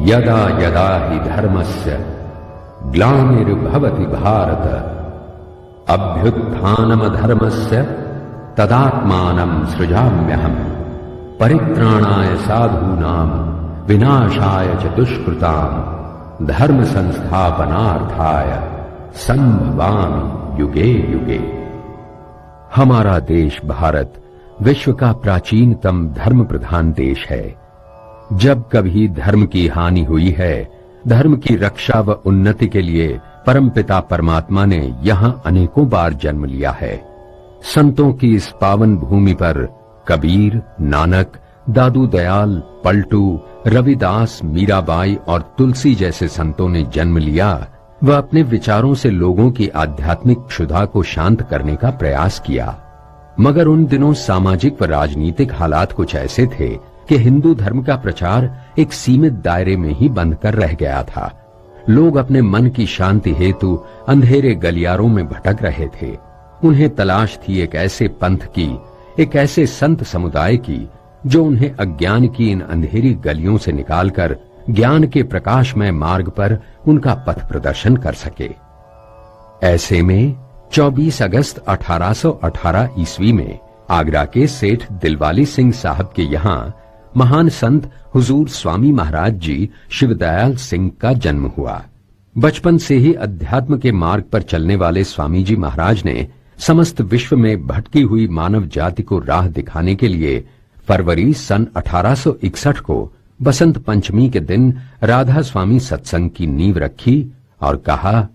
यदा यदा हि धर्मस्य ग्लानिर्भवति भारत अभ्युत्थानमधर्मस्य तदात्मानं सृजाम्यहम् परित्राणाय साधूनां विनाशाय च दुष्कृतां धर्म संस्थापनार्थाय संभवामि युगे युगे। हमारा देश भारत विश्व का प्राचीनतम धर्म प्रधान देश है। जब कभी धर्म की हानि हुई है, धर्म की रक्षा व उन्नति के लिए परमपिता परमात्मा ने यहाँ अनेकों बार जन्म लिया है। संतों की इस पावन भूमि पर कबीर, नानक, दादू दयाल, पलटू, रविदास, मीराबाई और तुलसी जैसे संतों ने जन्म लिया व अपने विचारों से लोगों की आध्यात्मिक क्षुधा को शांत करने का प्रयास किया। मगर उन दिनों सामाजिक व राजनीतिक हालात कुछ ऐसे थे कि हिंदू धर्म का प्रचार एक सीमित दायरे में ही बंद कर रह गया था। लोग अपने मन की शांति हेतु अंधेरे गलियारों में भटक रहे थे। उन्हें तलाश थी एक ऐसे पंथ की, एक ऐसे संत समुदाय की जो उन्हें अज्ञान की इन अंधेरी गलियों से निकालकर ज्ञान के प्रकाशमय मार्ग पर उनका पथ प्रदर्शन कर सके। ऐसे में 24 अगस्त 1818 ईस्वी में आगरा के सेठ दिलवाली सिंह साहब के यहाँ महान संत हुजूर स्वामी महाराज जी शिवदयाल सिंह का जन्म हुआ। बचपन से ही अध्यात्म के मार्ग पर चलने वाले स्वामी जी महाराज ने समस्त विश्व में भटकी हुई मानव जाति को राह दिखाने के लिए फरवरी सन 1861 को बसंत पंचमी के दिन राधा स्वामी सत्संग की नींव रखी और कहा,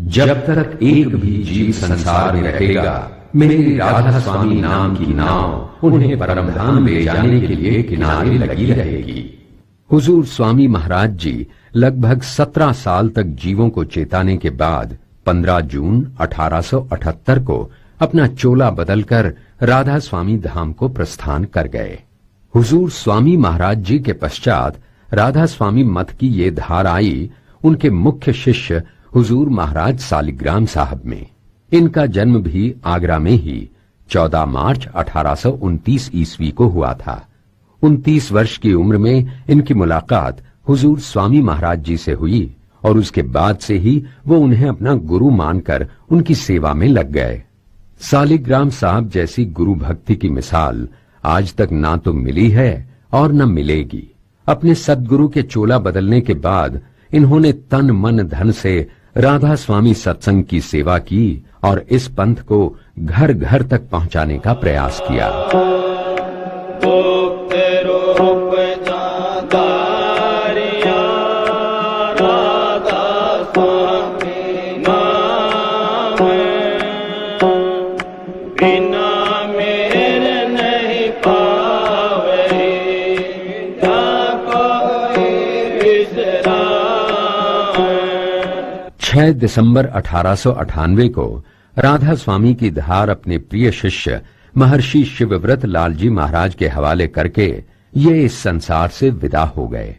जब तक एक भी जीव संसार में रहेगा, मेरी राधा स्वामी नाम की नाव उन्हें परमधाम ले जाने के लिए किनारे लगी रहेगी। हुजूर स्वामी महाराज जी लगभग 17 साल तक जीवों को चेताने के बाद 15 जून 1878 को अपना चोला बदलकर राधा स्वामी धाम को प्रस्थान कर गए। हुजूर स्वामी महाराज जी के पश्चात राधा स्वामी मत की ये धार आई उनके मुख्य शिष्य हुजूर महाराज सालिग्राम साहब में। इनका जन्म भी आगरा में ही 14 मार्च 1829 ईस्वी को हुआ था। 29 वर्ष की उम्र में इनकी मुलाकात हुजूर स्वामी महाराज जी से हुई और उसके बाद से ही वो उन्हें अपना गुरु मानकर उनकी सेवा में लग गए। सालिग्राम साहब जैसी गुरु भक्ति की मिसाल आज तक ना तो मिली है और न मिलेगी। अपने सद्गुरु के चोला बदलने के बाद इन्होंने तन मन धन से राधा स्वामी सत्संग की सेवा की और इस पंथ को घर घर तक पहुंचाने का प्रयास किया। दिसंबर 1898 को राधा स्वामी की धार अपने प्रिय शिष्य महर्षि शिवव्रत लाल जी महाराज के हवाले करके ये इस संसार से विदा हो गए।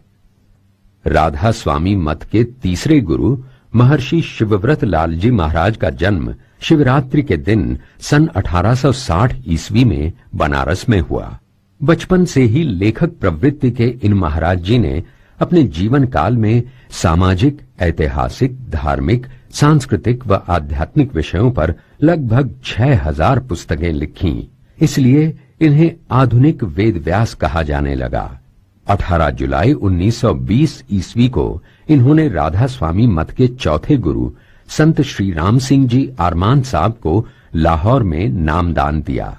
राधा स्वामी मत के तीसरे गुरु महर्षि शिवव्रत लाल जी महाराज का जन्म शिवरात्रि के दिन सन 1860 ईस्वी में बनारस में हुआ। बचपन से ही लेखक प्रवृत्ति के इन महाराज जी ने अपने जीवन काल में सामाजिक, ऐतिहासिक, धार्मिक, सांस्कृतिक व आध्यात्मिक विषयों पर लगभग 6000 पुस्तकें लिखीं। इसलिए इन्हें आधुनिक वेद व्यास कहा जाने लगा। 18 जुलाई 1920 ईस्वी को इन्होंने राधा स्वामी मत के चौथे गुरु संत श्री राम सिंह जी आरमान साहब को लाहौर में नामदान दिया।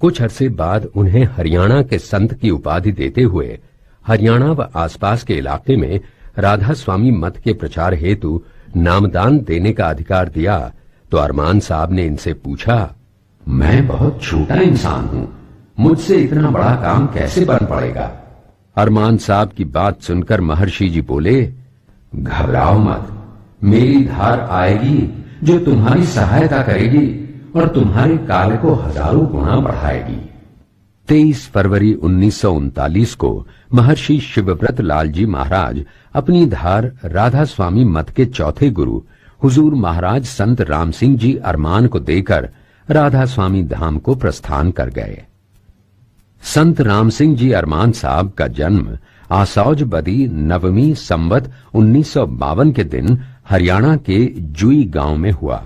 कुछ अरसे बाद उन्हें हरियाणा के संत की उपाधि देते हुए हरियाणा व आसपास के इलाके में राधा स्वामी मत के प्रचार हेतु नामदान देने का अधिकार दिया तो अरमान साहब ने इनसे पूछा, मैं बहुत छोटा इंसान हूं, मुझसे इतना बड़ा काम कैसे बन पड़ेगा। अरमान साहब की बात सुनकर महर्षि जी बोले, घबराओ मत, मेरी धार आएगी जो तुम्हारी सहायता करेगी और तुम्हारे कार्य को हजारों गुना बढ़ाएगी। 23 फरवरी 1939 को महर्षि शिवव्रत लाल जी महाराज अपनी धार राधा स्वामी मत के चौथे गुरु हुजूर महाराज संत राम सिंह जी अरमान को देकर राधा स्वामी धाम को प्रस्थान कर गए। संत राम सिंह जी अरमान साहब का जन्म आसौज बदी नवमी संवत 1952 के दिन हरियाणा के जुई गांव में हुआ।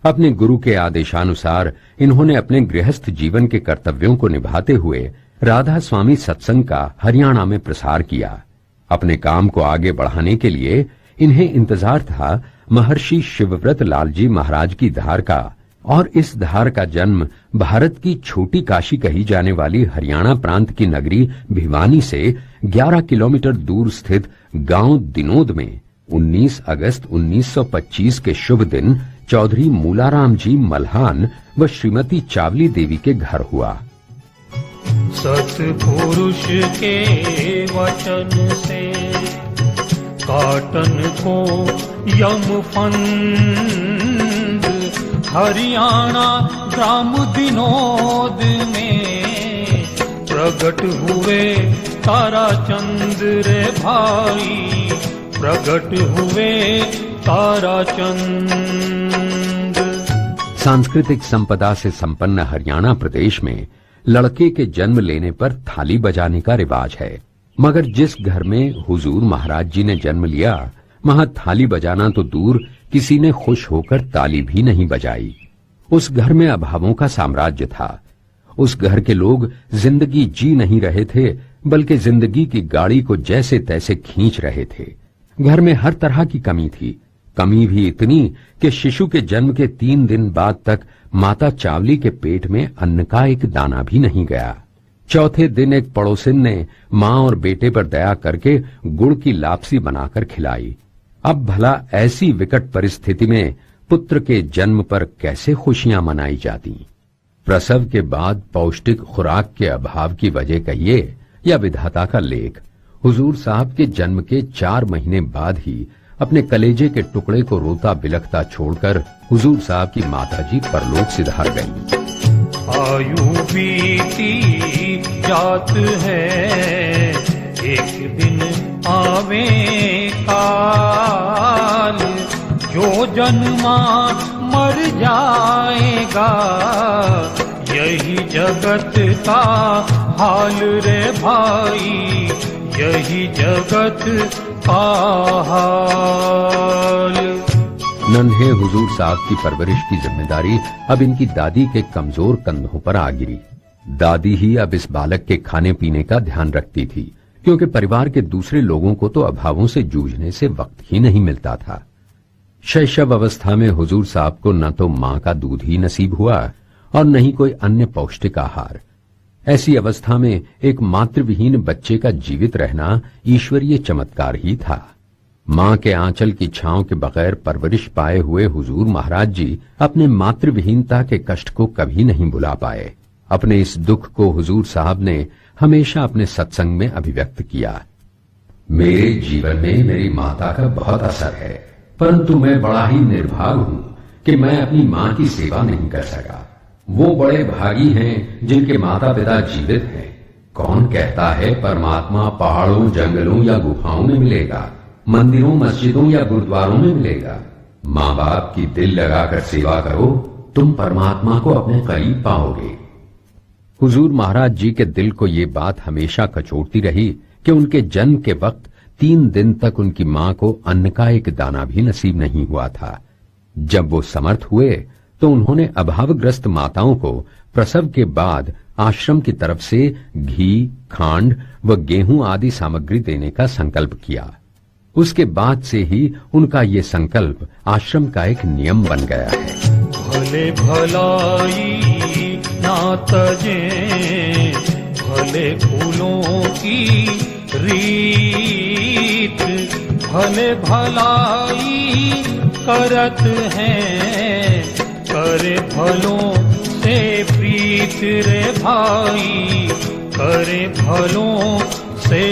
अपने गुरु के आदेशानुसार इन्होंने अपने गृहस्थ जीवन के कर्तव्यों को निभाते हुए राधा स्वामी सत्संग का हरियाणा में प्रसार किया। अपने काम को आगे बढ़ाने के लिए इन्हें इंतजार था महर्षि शिवव्रत लालजी महाराज की धार का, और इस धार का जन्म भारत की छोटी काशी कही जाने वाली हरियाणा प्रांत की नगरी भिवानी से 11 किलोमीटर दूर स्थित गांव दिनोद में 19 अगस्त 1925 के शुभ दिन चौधरी मूलाराम जी मल्हान व श्रीमती चावली देवी के घर हुआ। सतपुरुष के वचन से काटन को यमफंद हरियाणा ग्राम दिनोद में प्रकट हुए ताराचंद रे भाई, प्रकट हुए ताराचंद। सांस्कृतिक संपदा से संपन्न हरियाणा प्रदेश में लड़के के जन्म लेने पर थाली बजाने का रिवाज है, मगर जिस घर में हुजूर महाराज जी ने जन्म लिया वहां थाली बजाना तो दूर, किसी ने खुश होकर ताली भी नहीं बजाई। उस घर में अभावों का साम्राज्य था। उस घर के लोग जिंदगी जी नहीं रहे थे, बल्कि जिंदगी की गाड़ी को जैसे तैसे खींच रहे थे। घर में हर तरह की कमी थी, कमी भी इतनी कि शिशु के जन्म के 3 दिन बाद तक माता चावली के पेट में अन्न का एक दाना भी नहीं गया। चौथे दिन एक पड़ोसिन ने मां और बेटे पर दया करके गुड़ की लापसी बनाकर खिलाई। अब भला ऐसी विकट परिस्थिति में पुत्र के जन्म पर कैसे खुशियां मनाई जाती? प्रसव के बाद पौष्टिक खुराक के अभाव की वजह कहिए या विधाता का लेख, हुजूर साहब के जन्म के 4 महीने बाद ही अपने कलेजे के टुकड़े को रोता बिलखता छोड़कर हुजूर साहब की माताजी परलोक सिधार गईं। आयु बीती जात है, एक दिन आवे काल, जो जन्मा मर जाएगा, यही जगत का हाल रे भाई, यही जगत का हाल। नन्हे हुजूर साहब की परवरिश की जिम्मेदारी अब इनकी दादी के कमजोर कंधों पर आ गिरी। दादी ही अब इस बालक के खाने पीने का ध्यान रखती थी, क्योंकि परिवार के दूसरे लोगों को तो अभावों से जूझने से वक्त ही नहीं मिलता था। शैशव अवस्था में हुजूर साहब को न तो मां का दूध ही नसीब हुआ और न ही कोई अन्य पौष्टिक आहार। ऐसी अवस्था में एक मातृविहीन बच्चे का जीवित रहना ईश्वरीय चमत्कार ही था। मां के आंचल की छांव के बगैर परवरिश पाए हुए हुजूर महाराज जी अपने मातृविहीनता के कष्ट को कभी नहीं भुला पाए। अपने इस दुख को हुजूर साहब ने हमेशा अपने सत्संग में अभिव्यक्त किया। मेरे जीवन में मेरी माता का बहुत असर है, परंतु मैं बड़ा ही निर्भाग हूं कि मैं अपनी मां की सेवा नहीं कर सका। वो बड़े भागी हैं जिनके माता पिता जीवित हैं। कौन कहता है परमात्मा पहाड़ों, जंगलों या गुफाओं में मिलेगा, मंदिरों, मस्जिदों या गुरुद्वारों में मिलेगा। माँ बाप की दिल लगाकर सेवा करो, तुम परमात्मा को अपने करीब पाओगे। हुजूर महाराज जी के दिल को ये बात हमेशा कचोटती रही कि उनके जन्म के वक्त 3 दिन तक उनकी मां को अन्न का एक दाना भी नसीब नहीं हुआ था। जब वो समर्थ हुए तो उन्होंने अभावग्रस्त माताओं को प्रसव के बाद आश्रम की तरफ से घी, खांड व गेहूं आदि सामग्री देने का संकल्प किया। उसके बाद से ही उनका ये संकल्प आश्रम का एक नियम बन गया है। भले भलाई ना तजे, भले फूलों की रीत, भले भलाई करत हैं, करे भलों से प्रीत रे भाई, करे भलों से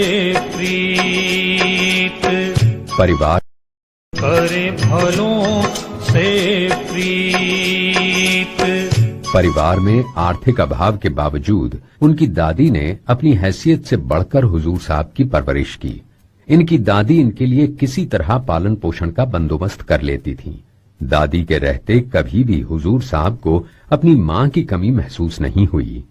प्रीत। परिवार करे भलों से प्रीत। परिवार में आर्थिक अभाव के बावजूद उनकी दादी ने अपनी हैसियत से बढ़कर हुजूर साहब की परवरिश की। इनकी दादी इनके लिए किसी तरह पालन पोषण का बंदोबस्त कर लेती थी। दादी के रहते कभी भी हुजूर साहब को अपनी मां की कमी महसूस नहीं हुई।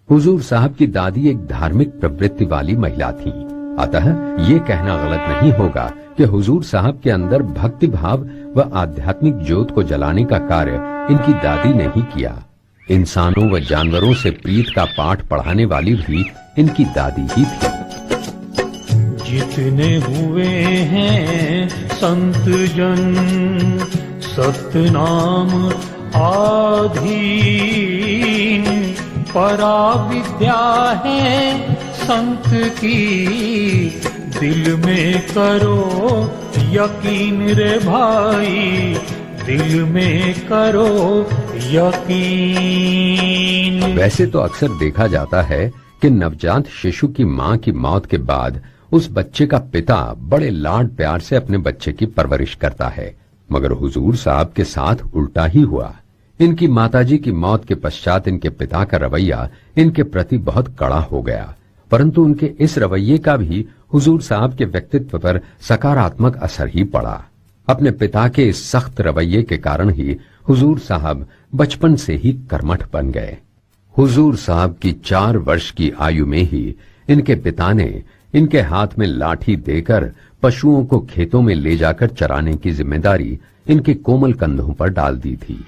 हुजूर साहब की दादी एक धार्मिक प्रवृत्ति वाली महिला थी। अतः ये कहना गलत नहीं होगा कि हुजूर साहब के अंदर भक्ति भाव व आध्यात्मिक ज्योत को जलाने का कार्य इनकी दादी ने ही किया। इंसानों व जानवरों से प्रीत का पाठ पढ़ाने वाली भी इनकी दादी ही थी। जितने हुए हैं संत जन सतनाम आधीन, परा विद्या है संत की, दिल में करो यकीन रे भाई, दिल में करो यकीन। वैसे तो अक्सर देखा जाता है कि नवजात शिशु की मां की मौत के बाद उस बच्चे का पिता बड़े लाड प्यार से अपने बच्चे की परवरिश करता है, मगर हुजूर साहब के साथ उल्टा ही हुआ। इनकी माताजी की मौत के पश्चात इनके पिता का रवैया इनके प्रति बहुत कड़ा हो गया, परंतु उनके इस रवैये का भी हुजूर साहब के व्यक्तित्व पर सकारात्मक असर ही पड़ा। अपने पिता के इस सख्त रवैये के कारण ही हुजूर साहब बचपन से ही कर्मठ बन गए। हुजूर साहब की 4 वर्ष की आयु में ही इनके पिता ने इनके हाथ में लाठी देकर पशुओं को खेतों में ले जाकर चराने की जिम्मेदारी इनके कोमल कंधों पर डाल दी थी।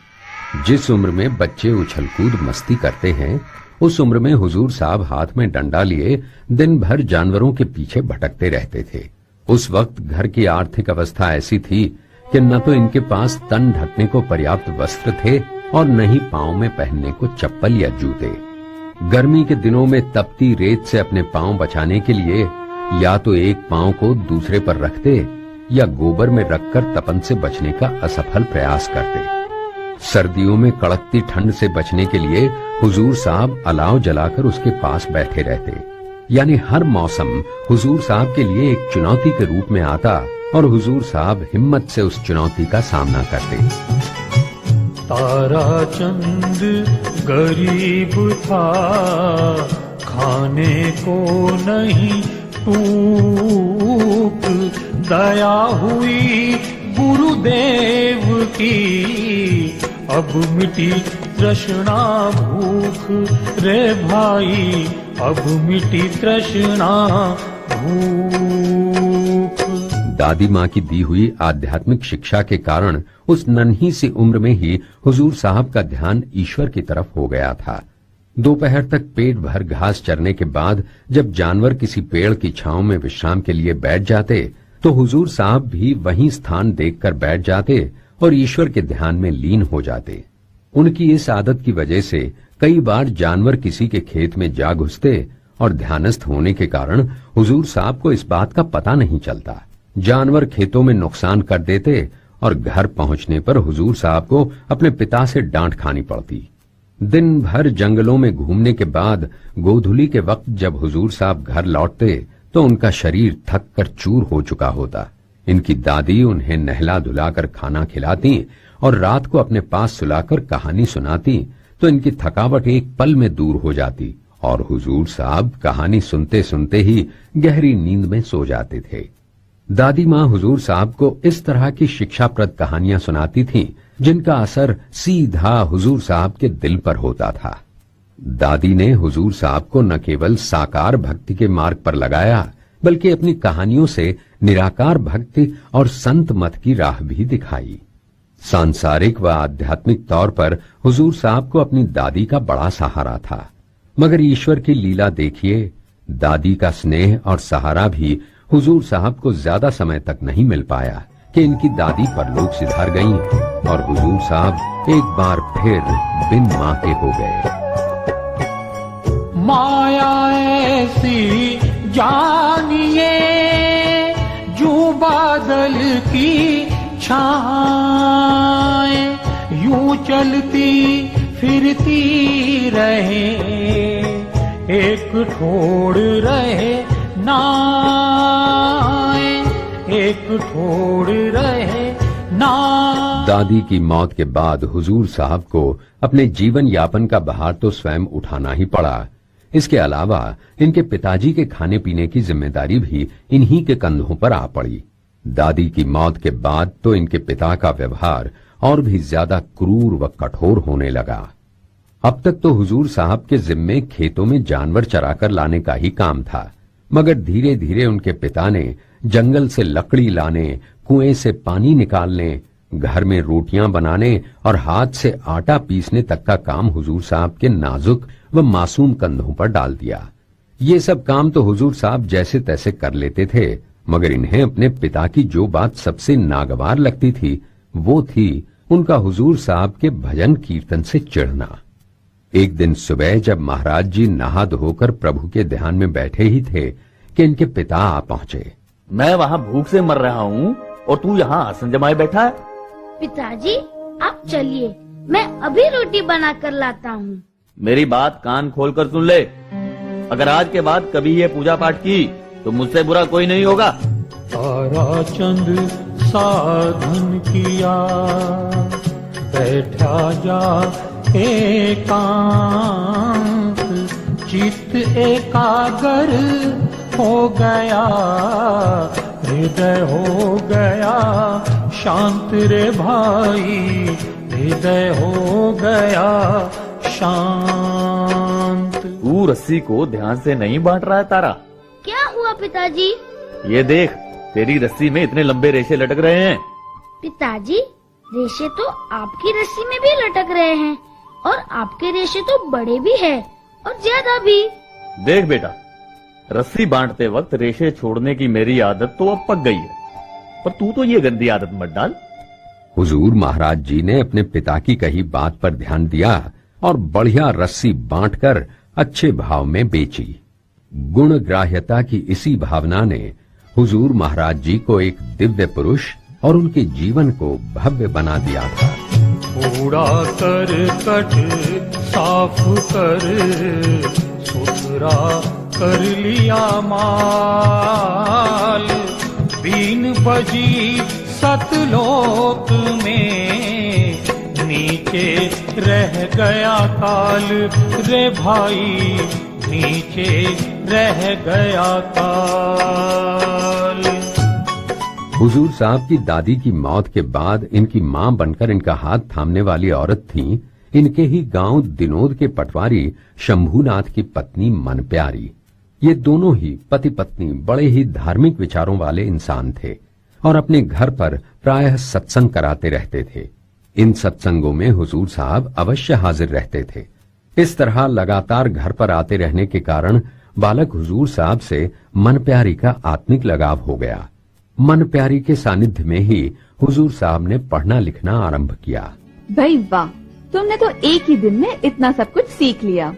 जिस उम्र में बच्चे उछल कूद मस्ती करते हैं, उस उम्र में हुजूर साहब हाथ में डंडा लिए दिन भर जानवरों के पीछे भटकते रहते थे। उस वक्त घर की आर्थिक अवस्था ऐसी थी कि न तो इनके पास तन ढकने को पर्याप्त वस्त्र थे और न ही पांव में पहनने को चप्पल या जूते। गर्मी के दिनों में तपती रेत से अपने पांव बचाने के लिए या तो एक पांव को दूसरे पर रखते या गोबर में रखकर तपन से बचने का असफल प्रयास करते। सर्दियों में कड़कती ठंड से बचने के लिए हुजूर साहब अलाव जलाकर उसके पास बैठे रहते। यानी हर मौसम हुजूर साहब के लिए एक चुनौती के रूप में आता और हुजूर साहब हिम्मत से उस चुनौती का सामना करते। तारा चंद गरीब था, खाने को नहीं टूक, दया हुई गुरुदेव की, अब मिटी तृष्णा भूख रे भाई, अब मिटी तृष्णा भूख। दादी माँ की दी हुई आध्यात्मिक शिक्षा के कारण उस नन्ही सी उम्र में ही हुजूर साहब का ध्यान ईश्वर की तरफ हो गया था। दोपहर तक पेट भर घास चरने के बाद जब जानवर किसी पेड़ की छांव में विश्राम के लिए बैठ जाते तो हुजूर साहब भी वहीं स्थान देखकर बैठ जाते और ईश्वर के ध्यान में लीन हो जाते। उनकी इस आदत की वजह से कई बार जानवर किसी के खेत में जा घुसते और ध्यानस्थ होने के कारण हुजूर साहब को इस बात का पता नहीं चलता। जानवर खेतों में नुकसान कर देते और घर पहुंचने पर हुजूर साहब को अपने पिता से डांट खानी पड़ती। दिन भर जंगलों में घूमने के बाद गोधूली के वक्त जब हुजूर साहब घर लौटते तो उनका शरीर थक कर चूर हो चुका होता। इनकी दादी उन्हें नहला धुलाकर खाना खिलाती और रात को अपने पास सुलाकर कहानी सुनाती तो इनकी थकावट एक पल में दूर हो जाती और हुजूर साहब कहानी सुनते सुनते ही गहरी नींद में सो जाते थे। दादी माँ हुजूर साहब को इस तरह की शिक्षाप्रद कहानियां सुनाती थीं, जिनका असर सीधा हुजूर साहब के दिल पर होता था। दादी ने हुजूर साहब को न केवल साकार भक्ति के मार्ग पर लगाया, बल्कि अपनी कहानियों से निराकार भक्ति और संत मत की राह भी दिखाई। सांसारिक व आध्यात्मिक तौर पर हुजूर साहब को अपनी दादी का बड़ा सहारा था, मगर ईश्वर की लीला देखिए, दादी का स्नेह और सहारा भी हुजूर साहब को ज्यादा समय तक नहीं मिल पाया कि इनकी दादी परलोक सिधार गईं और हुजूर साहब एक बार फिर बिन मां के हो गए। माया ऐसी जानिए जो बादल की छाए, यूं चलती फिरती रहे, एक ठोड़ रहे नाए, एक ठोड़ रहे ना। दादी की मौत के बाद हुजूर साहब को अपने जीवन यापन का भार तो स्वयं उठाना ही पड़ा। इसके अलावा इनके पिताजी के खाने पीने की जिम्मेदारी भी इन्हीं के कंधों पर आ पड़ी। दादी की मौत के बाद तो इनके पिता का व्यवहार और भी ज्यादा क्रूर व कठोर होने लगा। अब तक तो हुजूर साहब के जिम्मे खेतों में जानवर चराकर लाने का ही काम था, मगर धीरे धीरे उनके पिता ने जंगल से लकड़ी लाने, कुएं से पानी निकालने, घर में रोटियां बनाने और हाथ से आटा पीसने तक का काम हुजूर साहब के नाजुक व मासूम कंधों पर डाल दिया। ये सब काम तो हुजूर साहब जैसे तैसे कर लेते थे, मगर इन्हें अपने पिता की जो बात सबसे नागवार लगती थी वो थी उनका हुजूर साहब के भजन कीर्तन से चिढ़ना। एक दिन सुबह जब महाराज जी नहा धोकर प्रभु के ध्यान में बैठे ही थे कि इनके पिता आ पहुंचे। मैं वहाँ भूख से मर रहा हूँ और तू यहाँ आसन जमाए बैठा है। पिताजी आप चलिए, मैं अभी रोटी बना कर लाता हूँ। मेरी बात कान खोल कर सुन ले। अगर आज के बाद कभी ये पूजा पाठ की तो मुझसे बुरा कोई नहीं होगा। ताराचंद साधन किया, बैठा जा एकांत, चित्त एकाग्र हो गया, हृदय हो गया शांत रे भाई, हृदय हो गया शांत। तू रस्सी को ध्यान से नहीं बांट रहा है तारा। क्या हुआ पिताजी? ये देख, तेरी रस्सी में इतने लंबे रेशे लटक रहे हैं। पिताजी रेशे तो आपकी रस्सी में भी लटक रहे हैं और आपके रेशे तो बड़े भी हैं और ज्यादा भी। देख बेटा, रस्सी बांटते वक्त रेशे छोड़ने की मेरी आदत तो अब पक गई है, पर तू तो ये गंदी आदत मत डाल। हुजूर महाराज जी ने अपने पिता की कही बात पर ध्यान दिया और बढ़िया रस्सी बांटकर अच्छे भाव में बेची। गुण ग्राह्यता की इसी भावना ने हुजूर महाराज जी को एक दिव्य पुरुष और उनके जीवन को भव्य बना दिया था। कूड़ा कर कट साफ कर, सुथरा कर लिया माल, बीन बजी सतलोक में, नीचे रह गया काल रे भाई, नीचे रह गया काल। हुजूर साहब की दादी की मौत के बाद इनकी मां बनकर इनका हाथ थामने वाली औरत थीं इनके ही गांव दिनोद के पटवारी शंभूनाथ की पत्नी मनप्यारी। ये दोनों ही पति पत्नी बड़े ही धार्मिक विचारों वाले इंसान थे और अपने घर पर प्रायः सत्संग कराते रहते थे। इन सत्संगों में हुजूर साहब अवश्य हाजिर रहते थे। इस तरह लगातार घर पर आते रहने के कारण बालक हुजूर साहब से मनप्यारी का आत्मिक लगाव हो गया। मनप्यारी के सानिध्य में ही हुजूर साहब ने पढ़ना लिखना आरंभ किया। भाई वाह, तुमने तो एक ही दिन में इतना सब कुछ सीख लिया।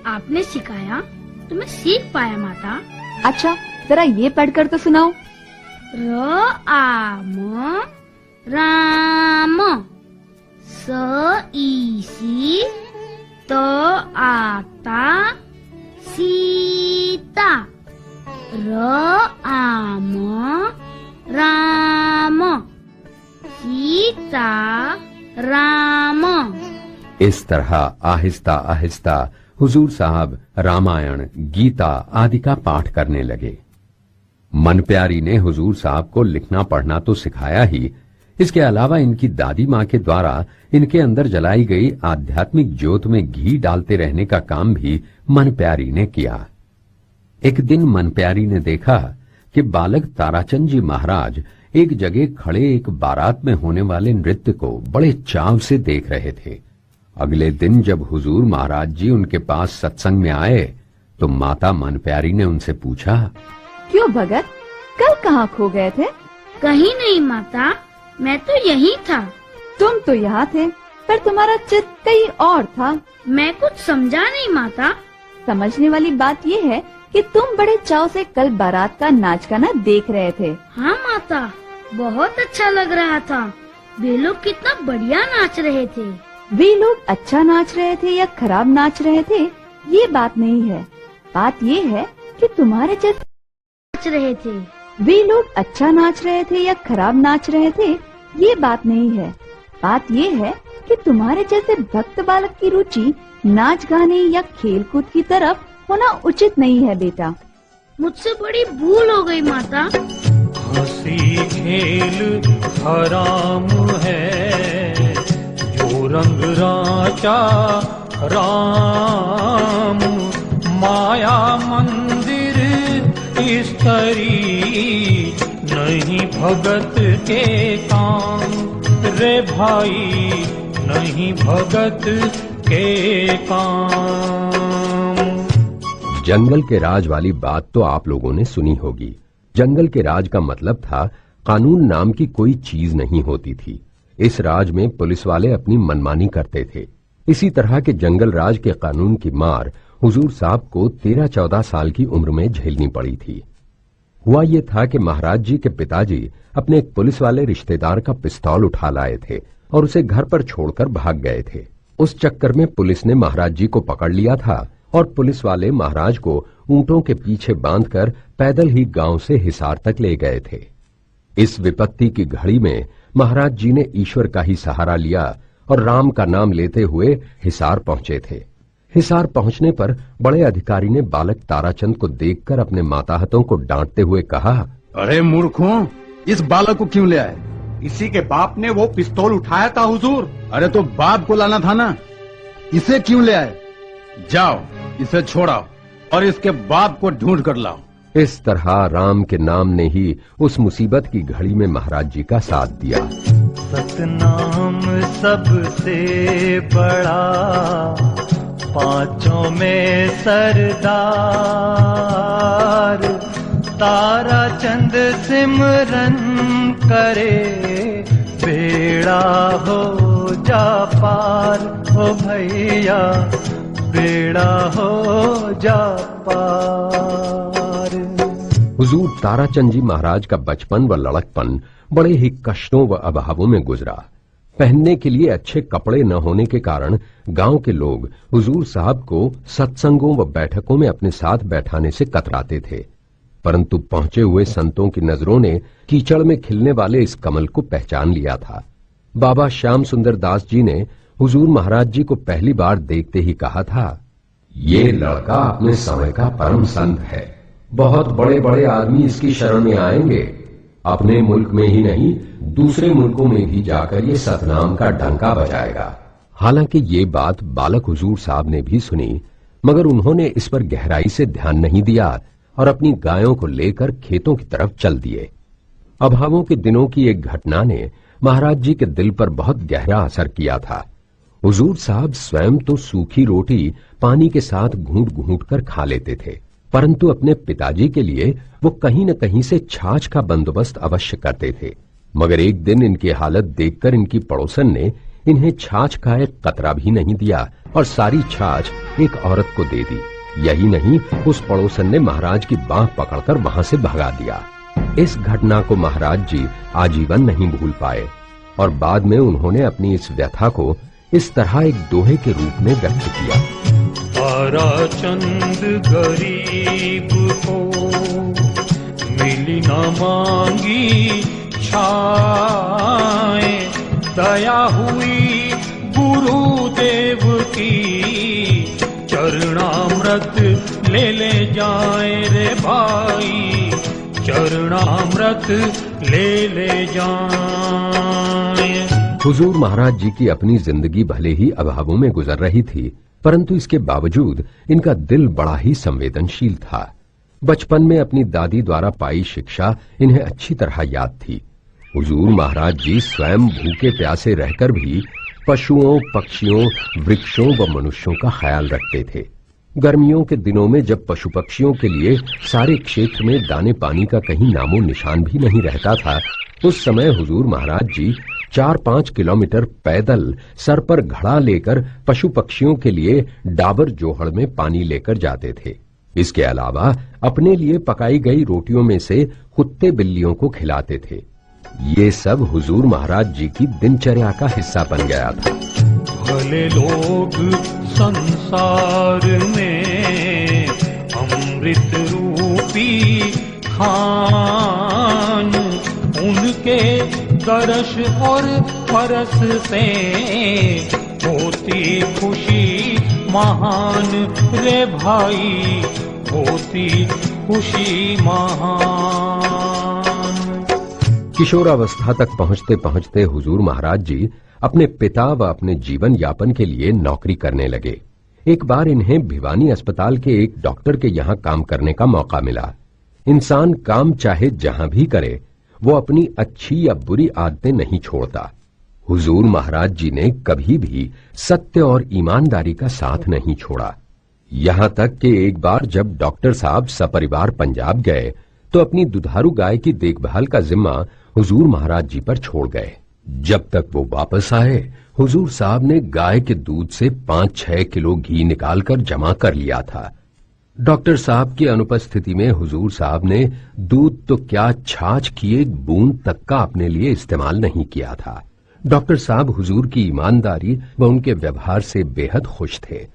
आपने सिखाया तो मैं सीख पाया माता। अच्छा जरा ये पढ़कर तो सुनाओ। र आम राम, स ईसी, त आता सीता, र आम राम, सीता राम। इस तरह आहिस्ता आहिस्ता हुजूर साहब रामायण, गीता आदि का पाठ करने लगे। मनप्यारी ने हुजूर साहब को लिखना पढ़ना तो सिखाया ही, इसके अलावा इनकी दादी माँ के द्वारा इनके अंदर जलाई गई आध्यात्मिक ज्योत में घी डालते रहने का काम भी मनप्यारी ने किया। एक दिन मनप्यारी ने देखा कि बालक ताराचंद जी महाराज एक जगह खड़े एक बारात में होने वाले नृत्य को बड़े चाव से देख रहे थे। अगले दिन जब हुजूर महाराज जी उनके पास सत्संग में आए तो माता मनप्यारी ने उनसे पूछा, क्यों भगत, कल कहाँ खो गए थे? कहीं नहीं माता, मैं तो यहीं था। तुम तो यहाँ थे पर तुम्हारा चित्त कहीं और था। मैं कुछ समझा नहीं माता। समझने वाली बात ये है कि तुम बड़े चाव से कल बारात का नाच गाना देख रहे थे। हाँ माता, बहुत अच्छा लग रहा था। वे लोग कितना बढ़िया नाच रहे थे। वे लोग अच्छा नाच रहे थे या खराब नाच रहे थे ये बात नहीं है, बात ये है कि तुम्हारे जैसे नाच रहे थे। वे लोग अच्छा नाच रहे थे या खराब नाच रहे थे ये बात नहीं है, बात ये है कि तुम्हारे जैसे भक्त बालक की रुचि नाच गाने या खेल कूद की तरफ होना उचित नहीं है बेटा। मुझसे बड़ी भूल हो गई माता। हंसी खेल हराम है, जो रंग राचा राम, माया मंदिर बिस्तरी नहीं भगत के काम रे भाई, नहीं भगत के काम। जंगल के राज वाली बात तो आप लोगों ने सुनी होगी। जंगल के राज का मतलब था कानून नाम की कोई चीज नहीं होती थी। इस राज में पुलिस वाले अपनी मनमानी करते थे। इसी तरह के जंगल राज के कानून की मार हुजूर साहब को 13-14 साल की उम्र में झेलनी पड़ी थी। हुआ ये था कि महाराज जी के पिताजी अपने एक पुलिस वाले रिश्तेदार का पिस्तौल उठा लाए थे और उसे घर पर छोड़कर भाग गए थे। उस चक्कर में पुलिस ने महाराज जी को पकड़ लिया था और पुलिस वाले महाराज को ऊंटों के पीछे बांधकर पैदल ही गांव से हिसार तक ले गए थे। इस विपत्ति की घड़ी में महाराज जी ने ईश्वर का ही सहारा लिया और राम का नाम लेते हुए हिसार पहुंचे थे। हिसार पहुंचने पर बड़े अधिकारी ने बालक ताराचंद को देखकर अपने माताहतों को डांटते हुए कहा, अरे मूर्खों, इस बालक को क्यों ले आए? इसी के बाप ने वो पिस्तौल उठाया था हुजूर। अरे तो बाप को लाना था ना, इसे क्यों ले आए? जाओ इसे छोड़ाओ और इसके बाप को ढूंढ कर लाओ। इस तरह राम के नाम ने ही उस मुसीबत की घड़ी में महाराज जी का साथ दिया। सतनाम सबसे बड़ा, पांचों में सरदार, ताराचंद सिमरन करे, बेड़ा हो जा पार, ओ भैया बेड़ा हो जा पार। हुजूर ताराचंद जी महाराज का बचपन व लड़कपन बड़े ही कष्टों व अभावों में गुजरा। पहनने के लिए अच्छे कपड़े न होने के कारण गांव के लोग हुजूर साहब को सत्संगों व बैठकों में अपने साथ बैठाने से कतराते थे। परंतु पहुंचे हुए संतों की नजरों ने कीचड़ में खिलने वाले इस कमल को पहचान लिया था। बाबा श्याम सुंदर दास जी ने हुजूर महाराज जी को पहली बार देखते ही कहा था, ये लड़का अपने समय का परम संत है। बहुत बड़े बड़े आदमी इसकी शरण में आएंगे। अपने मुल्क में ही नहीं, दूसरे मुल्कों में भी जाकर ये सतनाम का डंका बजाएगा। हालांकि ये बात बालक हुजूर साहब ने भी सुनी, मगर उन्होंने इस पर गहराई से ध्यान नहीं दिया और अपनी गायों को लेकर खेतों की तरफ चल दिए। अभावों के दिनों की एक घटना ने महाराज जी के दिल पर बहुत गहरा असर किया था। हुजूर साहब स्वयं तो सूखी रोटी पानी के साथ घूंट घूंट कर खा लेते थे, परंतु अपने पिताजी के लिए वो कहीं न कहीं से छाछ का बंदोबस्त अवश्य करते थे। मगर एक दिन इनकी हालत देखकर इनकी पड़ोसन ने इन्हें छाछ का एक कतरा भी नहीं दिया और सारी छाछ एक औरत को दे दी। यही नहीं, उस पड़ोसन ने महाराज की बांह पकड़कर वहां से भगा दिया। इस घटना को महाराज जी आजीवन नहीं भूल पाए और बाद में उन्होंने अपनी इस व्यथा को इस तरह एक दोहे के रूप में व्यक्त किया। ताराचंद गरीब को मिली न मांगी छाए, दया हुई गुरुदेव की, चरणामृत ले जाए रे भाई, चरणामृत ले जाए। हुजूर महाराज जी की अपनी जिंदगी भले ही अभावों में गुजर रही थी, परंतु इसके बावजूद इनका दिल बड़ा ही संवेदनशील था। बचपन में अपनी दादी द्वारा पाई शिक्षा इन्हें अच्छी तरह याद थी। हुजूर महाराज जी स्वयं भूखे प्यासे रहकर भी पशुओं, पक्षियों, वृक्षों व मनुष्यों का ख्याल रखते थे। गर्मियों के दिनों में जब पशु पक्षियों के लिए सारे क्षेत्र में दाने पानी का कहीं नामो निशान भी नहीं रहता था, उस समय हुजूर महाराज जी 4-5 किलोमीटर पैदल सर पर घड़ा लेकर पशु पक्षियों के लिए डाबर जोहड़ में पानी लेकर जाते थे। इसके अलावा अपने लिए पकाई गई रोटियों में से कुत्ते बिल्लियों को खिलाते थे। ये सब हुजूर महाराज जी की दिनचर्या का हिस्सा बन गया था। भले लोग संसार में अमृत रूपी खान, उनके दर्श और परस से होती खुशी महान रे भाई, होती खुशी महान। किशोरावस्था तक पहुंचते पहुंचते हुजूर महाराज जी अपने पिता व अपने जीवन यापन के लिए नौकरी करने लगे। एक बार इन्हें भिवानी अस्पताल के एक डॉक्टर के यहाँ काम करने का मौका मिला। इंसान काम चाहे जहां भी करे, वो अपनी अच्छी या बुरी आदतें नहीं छोड़ता। हुजूर महाराज जी ने कभी भी सत्य और ईमानदारी का साथ नहीं छोड़ा। यहां तक कि एक बार जब डॉक्टर साहब सपरिवार पंजाब गए तो अपनी दुधारू गाय की देखभाल का जिम्मा हुजूर महाराज जी पर छोड़ गए। जब तक वो वापस आए, हुजूर साहब ने गाय के दूध से 5-6 किलो घी निकालकर जमा कर लिया था। डॉक्टर साहब की अनुपस्थिति में हुजूर साहब ने दूध तो क्या, छाछ की एक बूंद तक का अपने लिए इस्तेमाल नहीं किया था। डॉक्टर साहब हुजूर की ईमानदारी व उनके व्यवहार से बेहद खुश थे।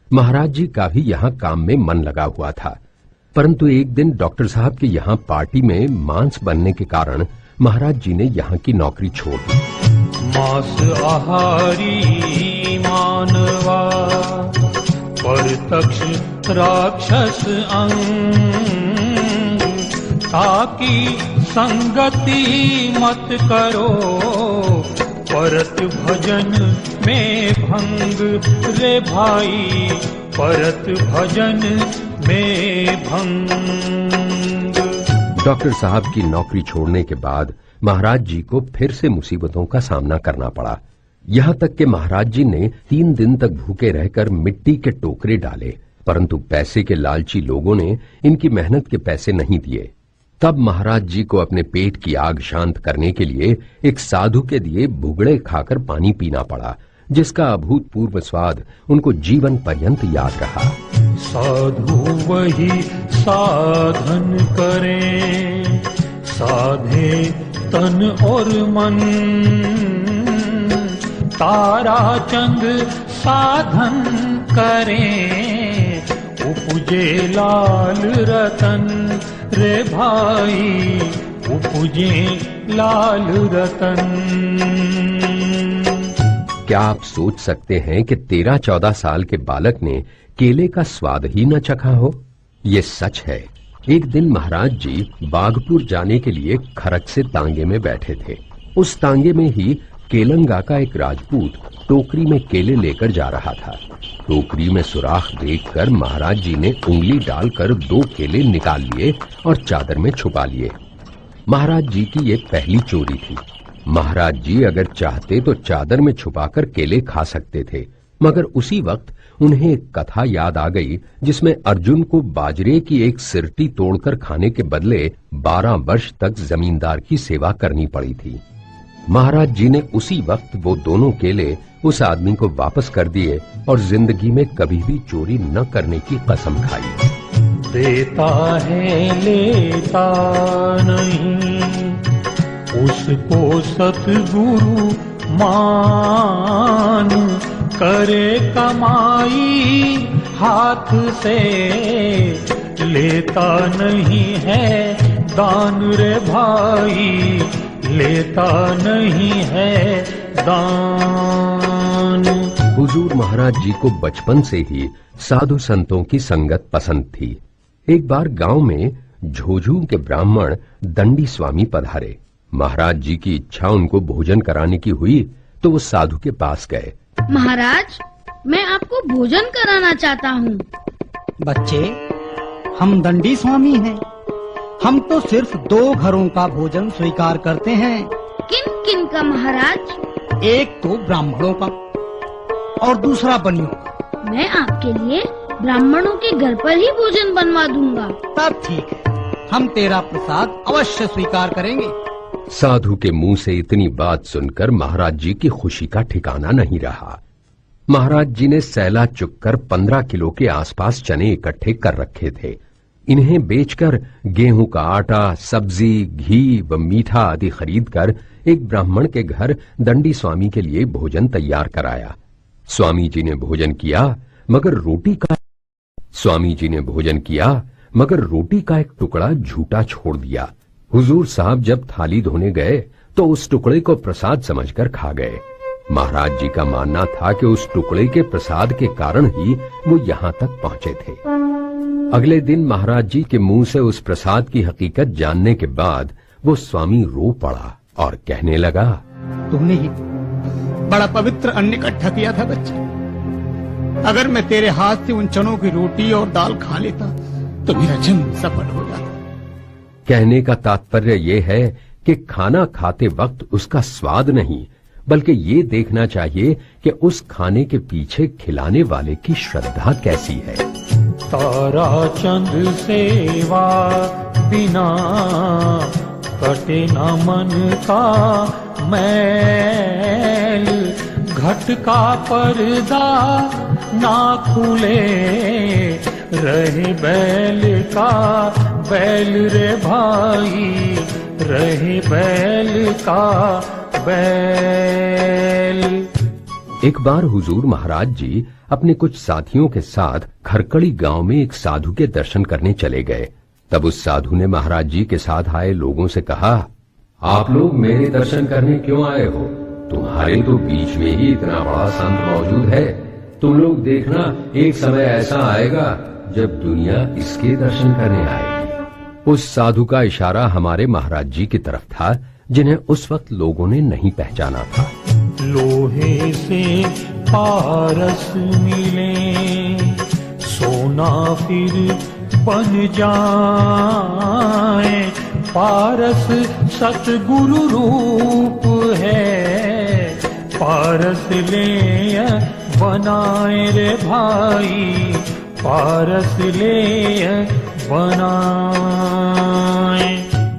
महाराज जी का भी यहाँ काम में मन लगा हुआ था, परंतु एक दिन डॉक्टर साहब के यहाँ पार्टी में मांस बनने के कारण महाराज जी ने यहाँ की नौकरी छोड़ दी। मांस आहारी मानवा परतक्ष राक्षस अंग, ताकि संगति मत करो परत भजन में भंग रे भाई, परत भजन में भंग। डॉक्टर साहब की नौकरी छोड़ने के बाद महाराज जी को फिर से मुसीबतों का सामना करना पड़ा। यहाँ तक कि महाराज जी ने 3 दिन तक भूखे रहकर मिट्टी के टोकरे डाले, परंतु पैसे के लालची लोगों ने इनकी मेहनत के पैसे नहीं दिए। तब महाराज जी को अपने पेट की आग शांत करने के लिए एक साधु के दिए भुगड़े खाकर पानी पीना पड़ा, जिसका अभूतपूर्व स्वाद उनको जीवन पर्यंत याद रहा। साधु वही साधन करें, साधे तन और मन, तारा चंद साधन करें, उपजे लाल रतन रे भाई, उपजे लाल रतन। क्या आप सोच सकते हैं कि 13-14 साल के बालक ने केले का स्वाद ही न चखा हो? ये सच है। एक दिन महाराज जी बागपुर जाने के लिए खरक से तांगे में बैठे थे। उस तांगे में ही केलंगा का एक राजपूत टोकरी में केले लेकर जा रहा था। टोकरी में सुराख देखकर महाराज जी ने उंगली डालकर 2 केले निकाल लिए और चादर में छुपा लिए। महाराज जी की ये पहली चोरी थी। महाराज जी अगर चाहते तो चादर में छुपाकर केले खा सकते थे, मगर उसी वक्त उन्हें एक कथा याद आ गई जिसमें अर्जुन को बाजरे की एक सिरटी तोड़कर खाने के बदले 12 वर्ष तक जमींदार की सेवा करनी पड़ी थी। महाराज जी ने उसी वक्त वो दोनों केले उस आदमी को वापस कर दिए और जिंदगी में कभी भी चोरी न करने की कसम खाई। देता है लेता नहीं, उसको सतगुरु मान, करे कमाई हाथ से, लेता नहीं है दान रे भाई, लेता नहीं है दान। हुजूर महाराज जी को बचपन से ही साधु संतों की संगत पसंद थी। एक बार गांव में झोझू के ब्राह्मण दंडी स्वामी पधारे। महाराज जी की इच्छा उनको भोजन कराने की हुई तो वो साधु के पास गए। महाराज, मैं आपको भोजन कराना चाहता हूँ। बच्चे, हम दंडी स्वामी हैं। हम तो सिर्फ 2 घरों का भोजन स्वीकार करते हैं। किन किन का महाराज? एक तो ब्राह्मणों का और दूसरा बनियों का। मैं आपके लिए ब्राह्मणों के घर पर ही भोजन बनवा दूंगा। तब ठीक है, हम तेरा प्रसाद अवश्य स्वीकार करेंगे। साधु के मुंह से इतनी बात सुनकर महाराज जी की खुशी का ठिकाना नहीं रहा। महाराज जी ने सैला चुककर 15 किलो के आसपास चने इकट्ठे कर रखे थे। इन्हें बेचकर गेहूं का आटा, सब्जी, घी व मीठा आदि खरीदकर एक ब्राह्मण के घर दंडी स्वामी के लिए भोजन तैयार कराया। स्वामी जी ने भोजन किया मगर रोटी का एक टुकड़ा झूठा छोड़ दिया। हुजूर साहब जब थाली धोने गए तो उस टुकड़े को प्रसाद समझकर खा गए। महाराज जी का मानना था कि उस टुकड़े के प्रसाद के कारण ही वो यहाँ तक पहुँचे थे। अगले दिन महाराज जी के मुंह से उस प्रसाद की हकीकत जानने के बाद वो स्वामी रो पड़ा और कहने लगा, तुमने ही बड़ा पवित्र अन्न इकट्ठा किया था बच्चे। अगर मैं तेरे हाथ से उन चनों की रोटी और दाल खा लेता तो मेरा जन्म सफल हो जाता। कहने का तात्पर्य ये है कि खाना खाते वक्त उसका स्वाद नहीं, बल्कि ये देखना चाहिए कि उस खाने के पीछे खिलाने वाले की श्रद्धा कैसी है। तारा चंद सेवा बिना कटे न मन का मैल, घट का पर्दा ना खुले रहे बैल का बैल रे भाई, रहे बैल का बैल। एक बार हुजूर महाराज जी अपने कुछ साथियों के साथ खरकड़ी गांव में एक साधु के दर्शन करने चले गए। तब उस साधु ने महाराज जी के साथ आए लोगों से कहा, आप लोग मेरे दर्शन करने क्यों आए हो? तुम्हारे तो बीच में ही इतना बड़ा संत मौजूद है। तुम लोग देखना, एक समय ऐसा आएगा जब दुनिया इसके दर्शन करने आएगी। उस साधु का इशारा हमारे महाराज जी की तरफ था, जिन्हें उस वक्त लोगों ने नहीं पहचाना था। लोहे से पारस मिले, सोना फिर बन जाए, पारस सतगुरु रूप है, पारस ले बनाए रे भाई, पारस ले बनाए।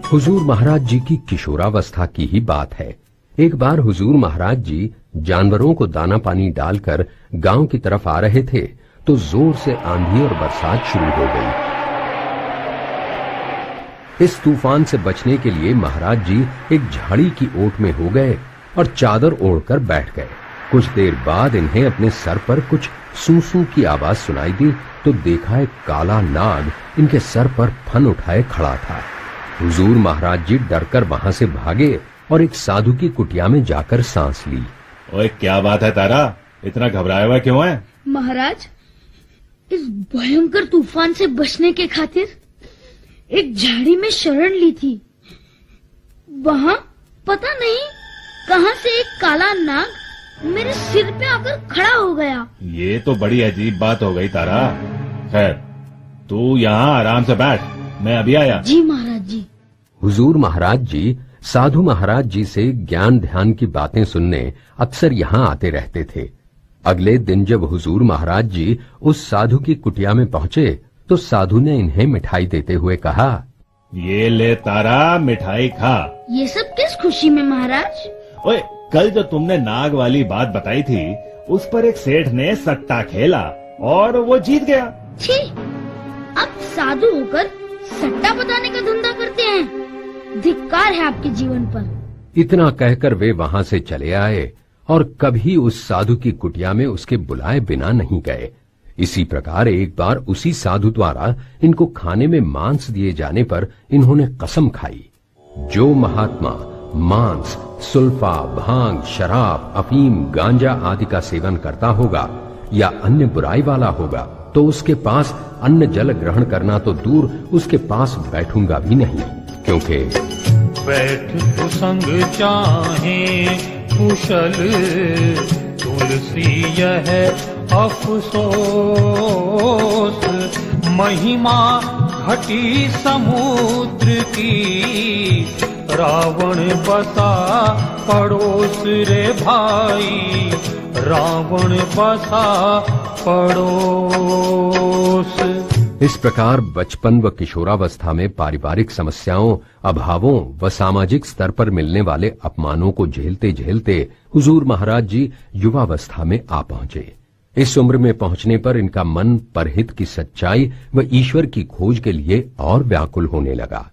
हुजूर महाराज जी की किशोरावस्था की ही बात है। एक बार हुजूर महाराज जी जानवरों को दाना पानी डालकर गांव की तरफ आ रहे थे तो जोर से आंधी और बरसात शुरू हो गई। इस तूफान से बचने के लिए महाराज जी एक झाड़ी की ओट में हो गए और चादर ओढ़कर बैठ गए। कुछ देर बाद इन्हें अपने सर पर कुछ सूं-सूं की आवाज सुनाई दी तो देखा एक काला नाग इनके सर पर फन उठाए खड़ा था। हुजूर महाराज जी डरकर वहां से भागे और एक साधु की कुटिया में जाकर सांस ली। ओए क्या बात है तारा, इतना घबराया हुआ क्यों है? महाराज, इस भयंकर तूफान से बचने के खातिर एक झाड़ी में शरण ली थी। वहाँ पता नहीं कहाँ से एक काला नाग मेरे सिर पे आकर खड़ा हो गया। ये तो बड़ी अजीब बात हो गई तारा। खैर तू यहाँ आराम से बैठ, मैं अभी आया। जी महाराज जी। हुजूर महाराज जी साधु महाराज जी से ज्ञान ध्यान की बातें सुनने अक्सर यहाँ आते रहते थे। अगले दिन जब हुजूर महाराज जी उस साधु की कुटिया में पहुंचे तो साधु ने इन्हें मिठाई देते हुए कहा, ये ले तारा, मिठाई खा। ये सब किस खुशी में महाराज? ओए कल जो तुमने नाग वाली बात बताई थी उस पर एक सेठ ने सट्टा खेला और वो जीत गया। छी, आप साधु होकर सट्टा बताने का धंधा करते हैं। धिक्कार है आपके जीवन पर। इतना कहकर वे वहां से चले आए और कभी उस साधु की कुटिया में उसके बुलाए बिना नहीं गए। इसी प्रकार एक बार उसी साधु द्वारा इनको खाने में मांस दिए जाने पर इन्होंने कसम खाई, जो महात्मा मांस, सुल्फा, भांग, शराब, अफीम, गांजा आदि का सेवन करता होगा या अन्य बुराई वाला होगा तो उसके पास अन्न जल ग्रहण करना तो दूर, उसके पास बैठूंगा भी नहीं, क्योंकि बैठ तो संग चाहे कुशल, तुलसी यह अफसोस, महिमा घटी समुद्र की, रावण बसा पड़ोस रे भाई, रावण बसा पड़ोस। इस प्रकार बचपन व किशोरावस्था में पारिवारिक समस्याओं, अभावों व सामाजिक स्तर पर मिलने वाले अपमानों को झेलते झेलते हुजूर महाराज जी युवावस्था में आ पहुंचे। इस उम्र में पहुंचने पर इनका मन परहित की सच्चाई व ईश्वर की खोज के लिए और व्याकुल होने लगा।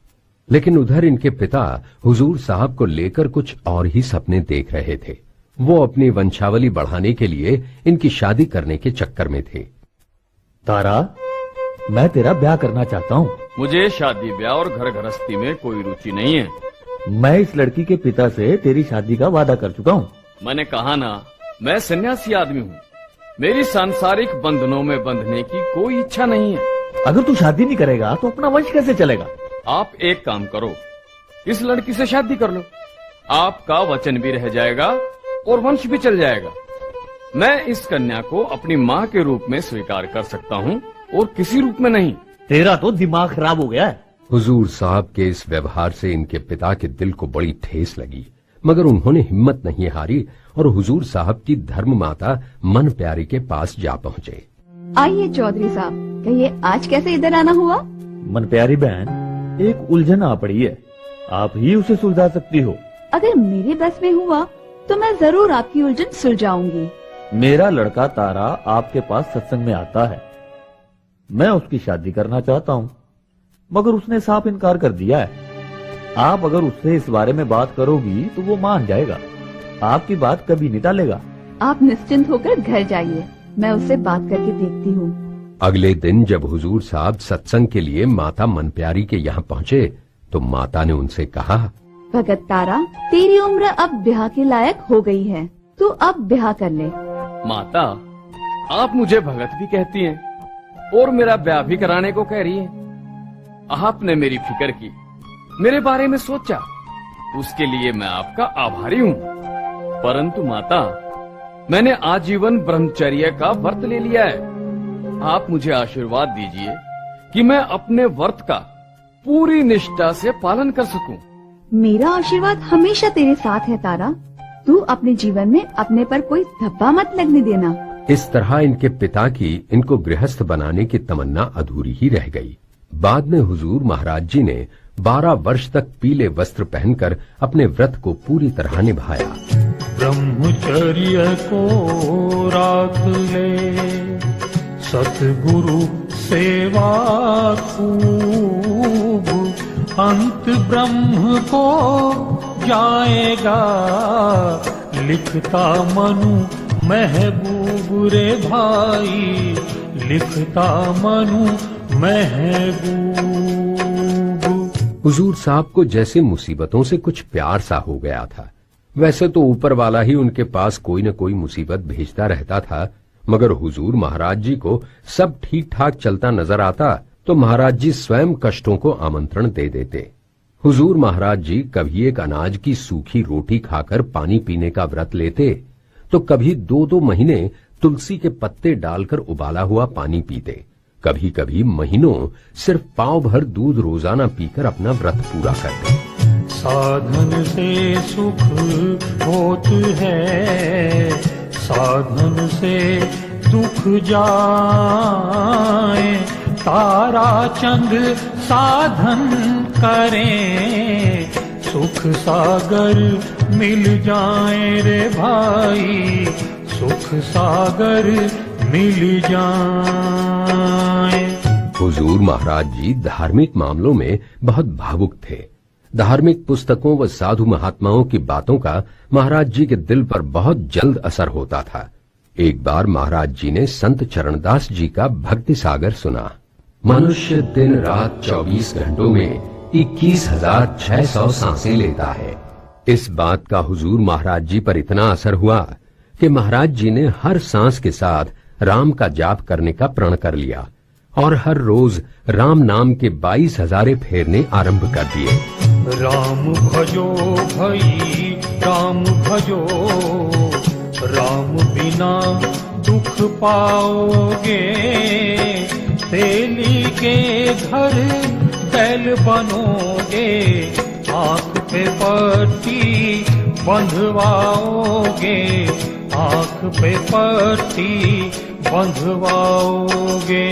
लेकिन उधर इनके पिता हुजूर साहब को लेकर कुछ और ही सपने देख रहे थे। वो अपनी वंशावली बढ़ाने के लिए इनकी शादी करने के चक्कर में थे। तारा, मैं तेरा ब्याह करना चाहता हूँ। मुझे शादी ब्याह और घर गृहस्थी में कोई रुचि नहीं है। मैं इस लड़की के पिता से तेरी शादी का वादा कर चुका हूँ। मैंने कहा ना, मैं सन्यासी आदमी हूँ। मेरी सांसारिक बंधनों में बंधने की कोई इच्छा नहीं है। अगर तू शादी नहीं करेगा तो अपना वंश कैसे चलेगा? आप एक काम करो, इस लड़की से शादी कर लो। आपका वचन भी रह जाएगा और वंश भी चल जाएगा। मैं इस कन्या को अपनी माँ के रूप में स्वीकार कर सकता हूँ और किसी रूप में नहीं। तेरा तो दिमाग खराब हो गया है। हुजूर साहब के इस व्यवहार से इनके पिता के दिल को बड़ी ठेस लगी, मगर उन्होंने हिम्मत नहीं हारी और हुजूर साहब की धर्म माता मन प्यारी के पास जा पहुँचे। आइए चौधरी साहब, कहिए आज कैसे इधर आना हुआ? मन प्यारी बहन, एक उलझन आ पड़ी है, आप ही उसे सुलझा सकती हो। अगर मेरे बस में हुआ तो मैं जरूर आपकी उलझन सुलझाऊंगी। मेरा लड़का तारा आपके पास सत्संग में आता है, मैं उसकी शादी करना चाहता हूँ, मगर उसने साफ इनकार कर दिया है। आप अगर उससे इस बारे में बात करोगी तो वो मान जाएगा, आपकी बात कभी नहीं टालेगा। आप निश्चिंत होकर घर जाइए, मैं उससे बात करके देखती हूँ। अगले दिन जब हुजूर साहब सत्संग के लिए माता मन प्यारी के यहाँ पहुँचे तो माता ने उनसे कहा, भगत तारा, तेरी उम्र अब ब्याह के लायक हो गई है, तू अब ब्याह कर ले। माता, आप मुझे भगत भी कहती हैं और मेरा ब्याह भी कराने को कह रही हैं। आपने मेरी फिक्र की, मेरे बारे में सोचा, उसके लिए मैं आपका आभारी हूँ। परंतु माता, मैंने आजीवन ब्रह्मचर्य का व्रत ले लिया है। आप मुझे आशीर्वाद दीजिए कि मैं अपने व्रत का पूरी निष्ठा से पालन कर सकूं। मेरा आशीर्वाद हमेशा तेरे साथ है तारा, तू अपने जीवन में अपने पर कोई धब्बा मत लगने देना। इस तरह इनके पिता की इनको गृहस्थ बनाने की तमन्ना अधूरी ही रह गई। बाद में हुजूर महाराज जी ने 12 वर्ष तक पीले वस्त्र पहनकर अपने व्रत को पूरी तरह निभाया। ब्रह्मचर्य को राख ले, सतगुरु सेवा खूब, अंत ब्रह्म को जाएगा, लिखता मनु महबूब रे भाई, लिखता मनु महबूब। हुजूर साहब को जैसे मुसीबतों से कुछ प्यार सा हो गया था। वैसे तो ऊपर वाला ही उनके पास कोई न कोई मुसीबत भेजता रहता था, मगर हुजूर महाराज जी को सब ठीक ठाक चलता नजर आता तो महाराज जी स्वयं कष्टों को आमंत्रण दे देते। हुजूर महाराज जी कभी एक अनाज की सूखी रोटी खाकर पानी पीने का व्रत लेते, तो कभी 2-2 महीने तुलसी के पत्ते डालकर उबाला हुआ पानी पीते, कभी कभी महीनों सिर्फ पाव भर दूध रोजाना पीकर अपना व्रत पूरा करते। साधन से सुख होत है, साधन से दुख जाए, तारा चंद साधन करें, सुख सागर मिल जाए रे भाई, सुख सागर मिल जाए। हुजूर महाराज जी धार्मिक मामलों में बहुत भावुक थे। धार्मिक पुस्तकों व साधु महात्माओं की बातों का महाराज जी के दिल पर बहुत जल्द असर होता था। एक बार महाराज जी ने संत चरणदास जी का भक्ति सागर सुना। मनुष्य दिन रात 24 घंटों में 21,600 सांसें लेता है। इस बात का हुजूर महाराज जी पर इतना असर हुआ कि महाराज जी ने हर सांस के साथ राम का जाप करने का प्रण कर लिया और हर रोज राम नाम के 22,000 फेरने आरंभ कर दिए। राम भजो भई राम भजो, राम बिना दुख पाओगे, तेली के घर बैल बनोगे, आंख पे पट्टी बंधवाओगे, आंख पे पट्टी बंधवाओगे।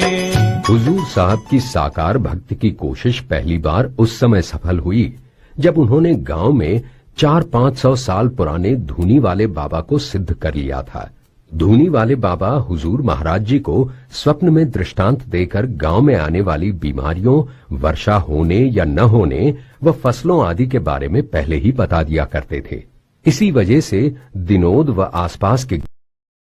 हुजूर साहब की साकार भक्ति की कोशिश पहली बार उस समय सफल हुई जब उन्होंने गांव में 400-500 साल पुराने धूनी वाले बाबा को सिद्ध कर लिया था। धूनी वाले बाबा हुजूर महाराज जी को स्वप्न में दृष्टांत देकर गांव में आने वाली बीमारियों, वर्षा होने या न होने व फसलों आदि के बारे में पहले ही बता दिया करते थे। इसी वजह से दिनोद व आसपास के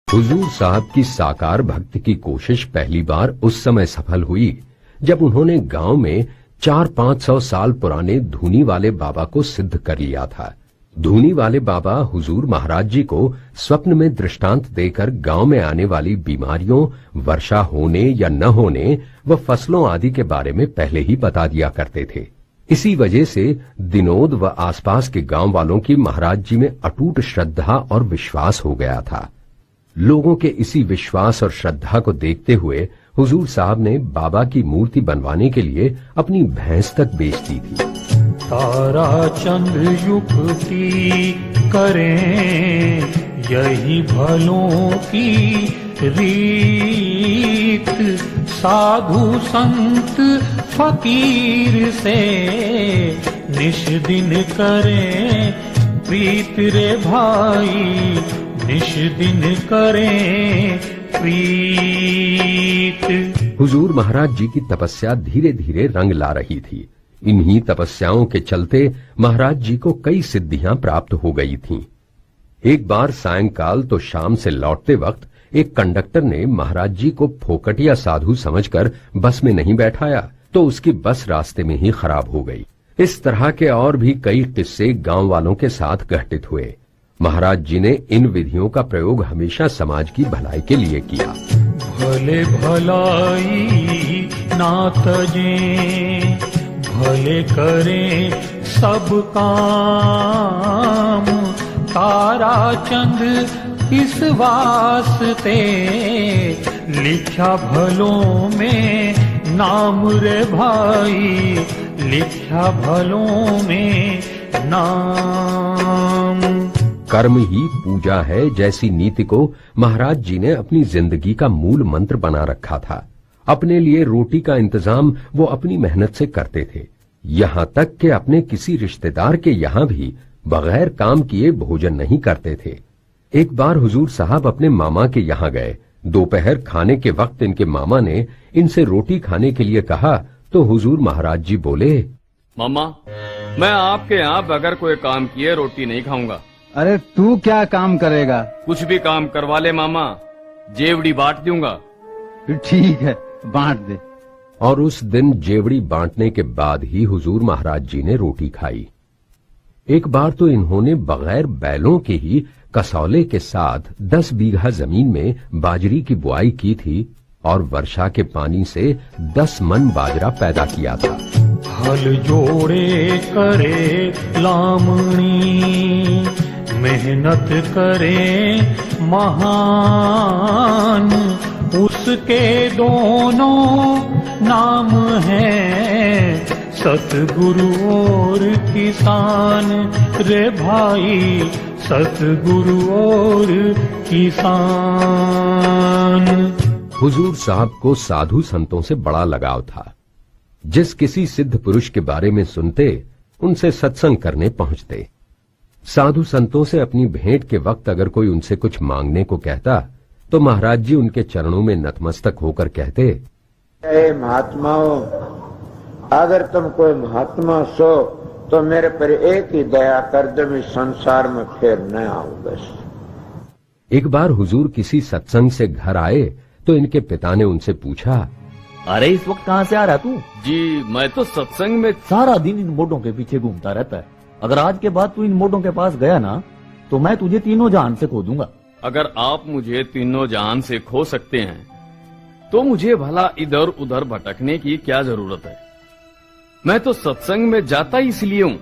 हुजूर साहब की साकार भक्ति की कोशिश पहली बार उस समय सफल हुई जब उन्होंने गांव में 400-500 साल पुराने धूनी वाले बाबा को सिद्ध कर लिया था। धूनी वाले बाबा हुजूर महाराज जी को स्वप्न में दृष्टांत देकर गांव में आने वाली बीमारियों, वर्षा होने या न होने व फसलों आदि के बारे में पहले ही बता दिया करते थे। इसी वजह से दिनोद व आसपास के गांव वालों की महाराज जी में अटूट श्रद्धा और विश्वास हो गया था। लोगों के इसी विश्वास और श्रद्धा को देखते हुए हुजूर साहब ने बाबा की मूर्ति बनवाने के लिए अपनी भैंस तक बेच दी थी। तारा चंद्र युक्ति करें, यही भलों की रीत। साधु संत फकीर से निश दिन करें प्रीत रे भाई, निश दिन करें प्रीत। हुजूर महाराज जी की तपस्या धीरे धीरे रंग ला रही थी। इन्हीं तपस्याओं के चलते महाराज जी को कई सिद्धियां प्राप्त हो गई थीं। एक बार सायंकाल तो शाम से लौटते वक्त एक कंडक्टर ने महाराज जी को फोकटिया साधु समझकर बस में नहीं बैठाया, तो उसकी बस रास्ते में ही खराब हो गई। इस तरह के और भी कई किस्से गांव वालों के साथ घटित हुए। महाराज जी ने इन विधियों का प्रयोग हमेशा समाज की भलाई के लिए किया। भले भलाई ना तजें, भले करें सब काम। तारा चंद इस वास्ते लिखा भलों में नाम रे भाई, लिखा भलों में नाम। कर्म ही पूजा है जैसी नीति को महाराज जी ने अपनी जिंदगी का मूल मंत्र बना रखा था। अपने लिए रोटी का इंतजाम वो अपनी मेहनत से करते थे। यहाँ तक कि अपने किसी रिश्तेदार के यहाँ भी बगैर काम किए भोजन नहीं करते थे। एक बार हुजूर साहब अपने मामा के यहाँ गए। दोपहर खाने के वक्त इनके मामा ने इनसे रोटी खाने के लिए कहा, तो हुजूर महाराज जी बोले, मामा, मैं आपके यहाँ बगैर कोई काम किए रोटी नहीं खाऊंगा। अरे तू क्या काम करेगा? कुछ भी काम करवा ले मामा, जेवड़ी बांट दूंगा। ठीक है, बांट दे। और उस दिन जेवड़ी बांटने के बाद ही हुजूर महाराज जी ने रोटी खाई। एक बार तो इन्होंने बगैर बैलों के ही कसौले के साथ 10 बीघा जमीन में बाजरी की बुआई की थी और वर्षा के पानी से 10 मन बाजरा पैदा किया था। हल जोड़े करे लामणी, मेहनत करे महान। उसके दोनों नाम हैं, सतगुरु और किसान रे भाई, सतगुरु और किसान। हुजूर साहब को साधु संतों से बड़ा लगाव था। जिस किसी सिद्ध पुरुष के बारे में सुनते, उनसे सत्संग करने पहुंचते। साधु संतों से अपनी भेंट के वक्त अगर कोई उनसे कुछ मांगने को कहता, तो महाराज जी उनके चरणों में नतमस्तक होकर कहते, हे महात्माओं, अगर तुम कोई महात्मा सो तो मेरे पर एक ही दया कर दो, मैं संसार में फिर न आऊं बस। एक बार हुजूर किसी सत्संग से घर आए तो इनके पिता ने उनसे पूछा, अरे इस वक्त कहाँ से आ रहा तू? जी मैं तो सत्संग में सारा दिन इन मोटों के पीछे घूमता रहता है। अगर आज के बाद तू इन मोटों के पास गया ना, तो मैं तुझे तीनों जहान से खो दूंगा। अगर आप मुझे तीनों जहान से खो सकते हैं, तो मुझे भला इधर उधर भटकने की क्या जरूरत है? मैं तो सत्संग में जाता ही इसलिए हूँ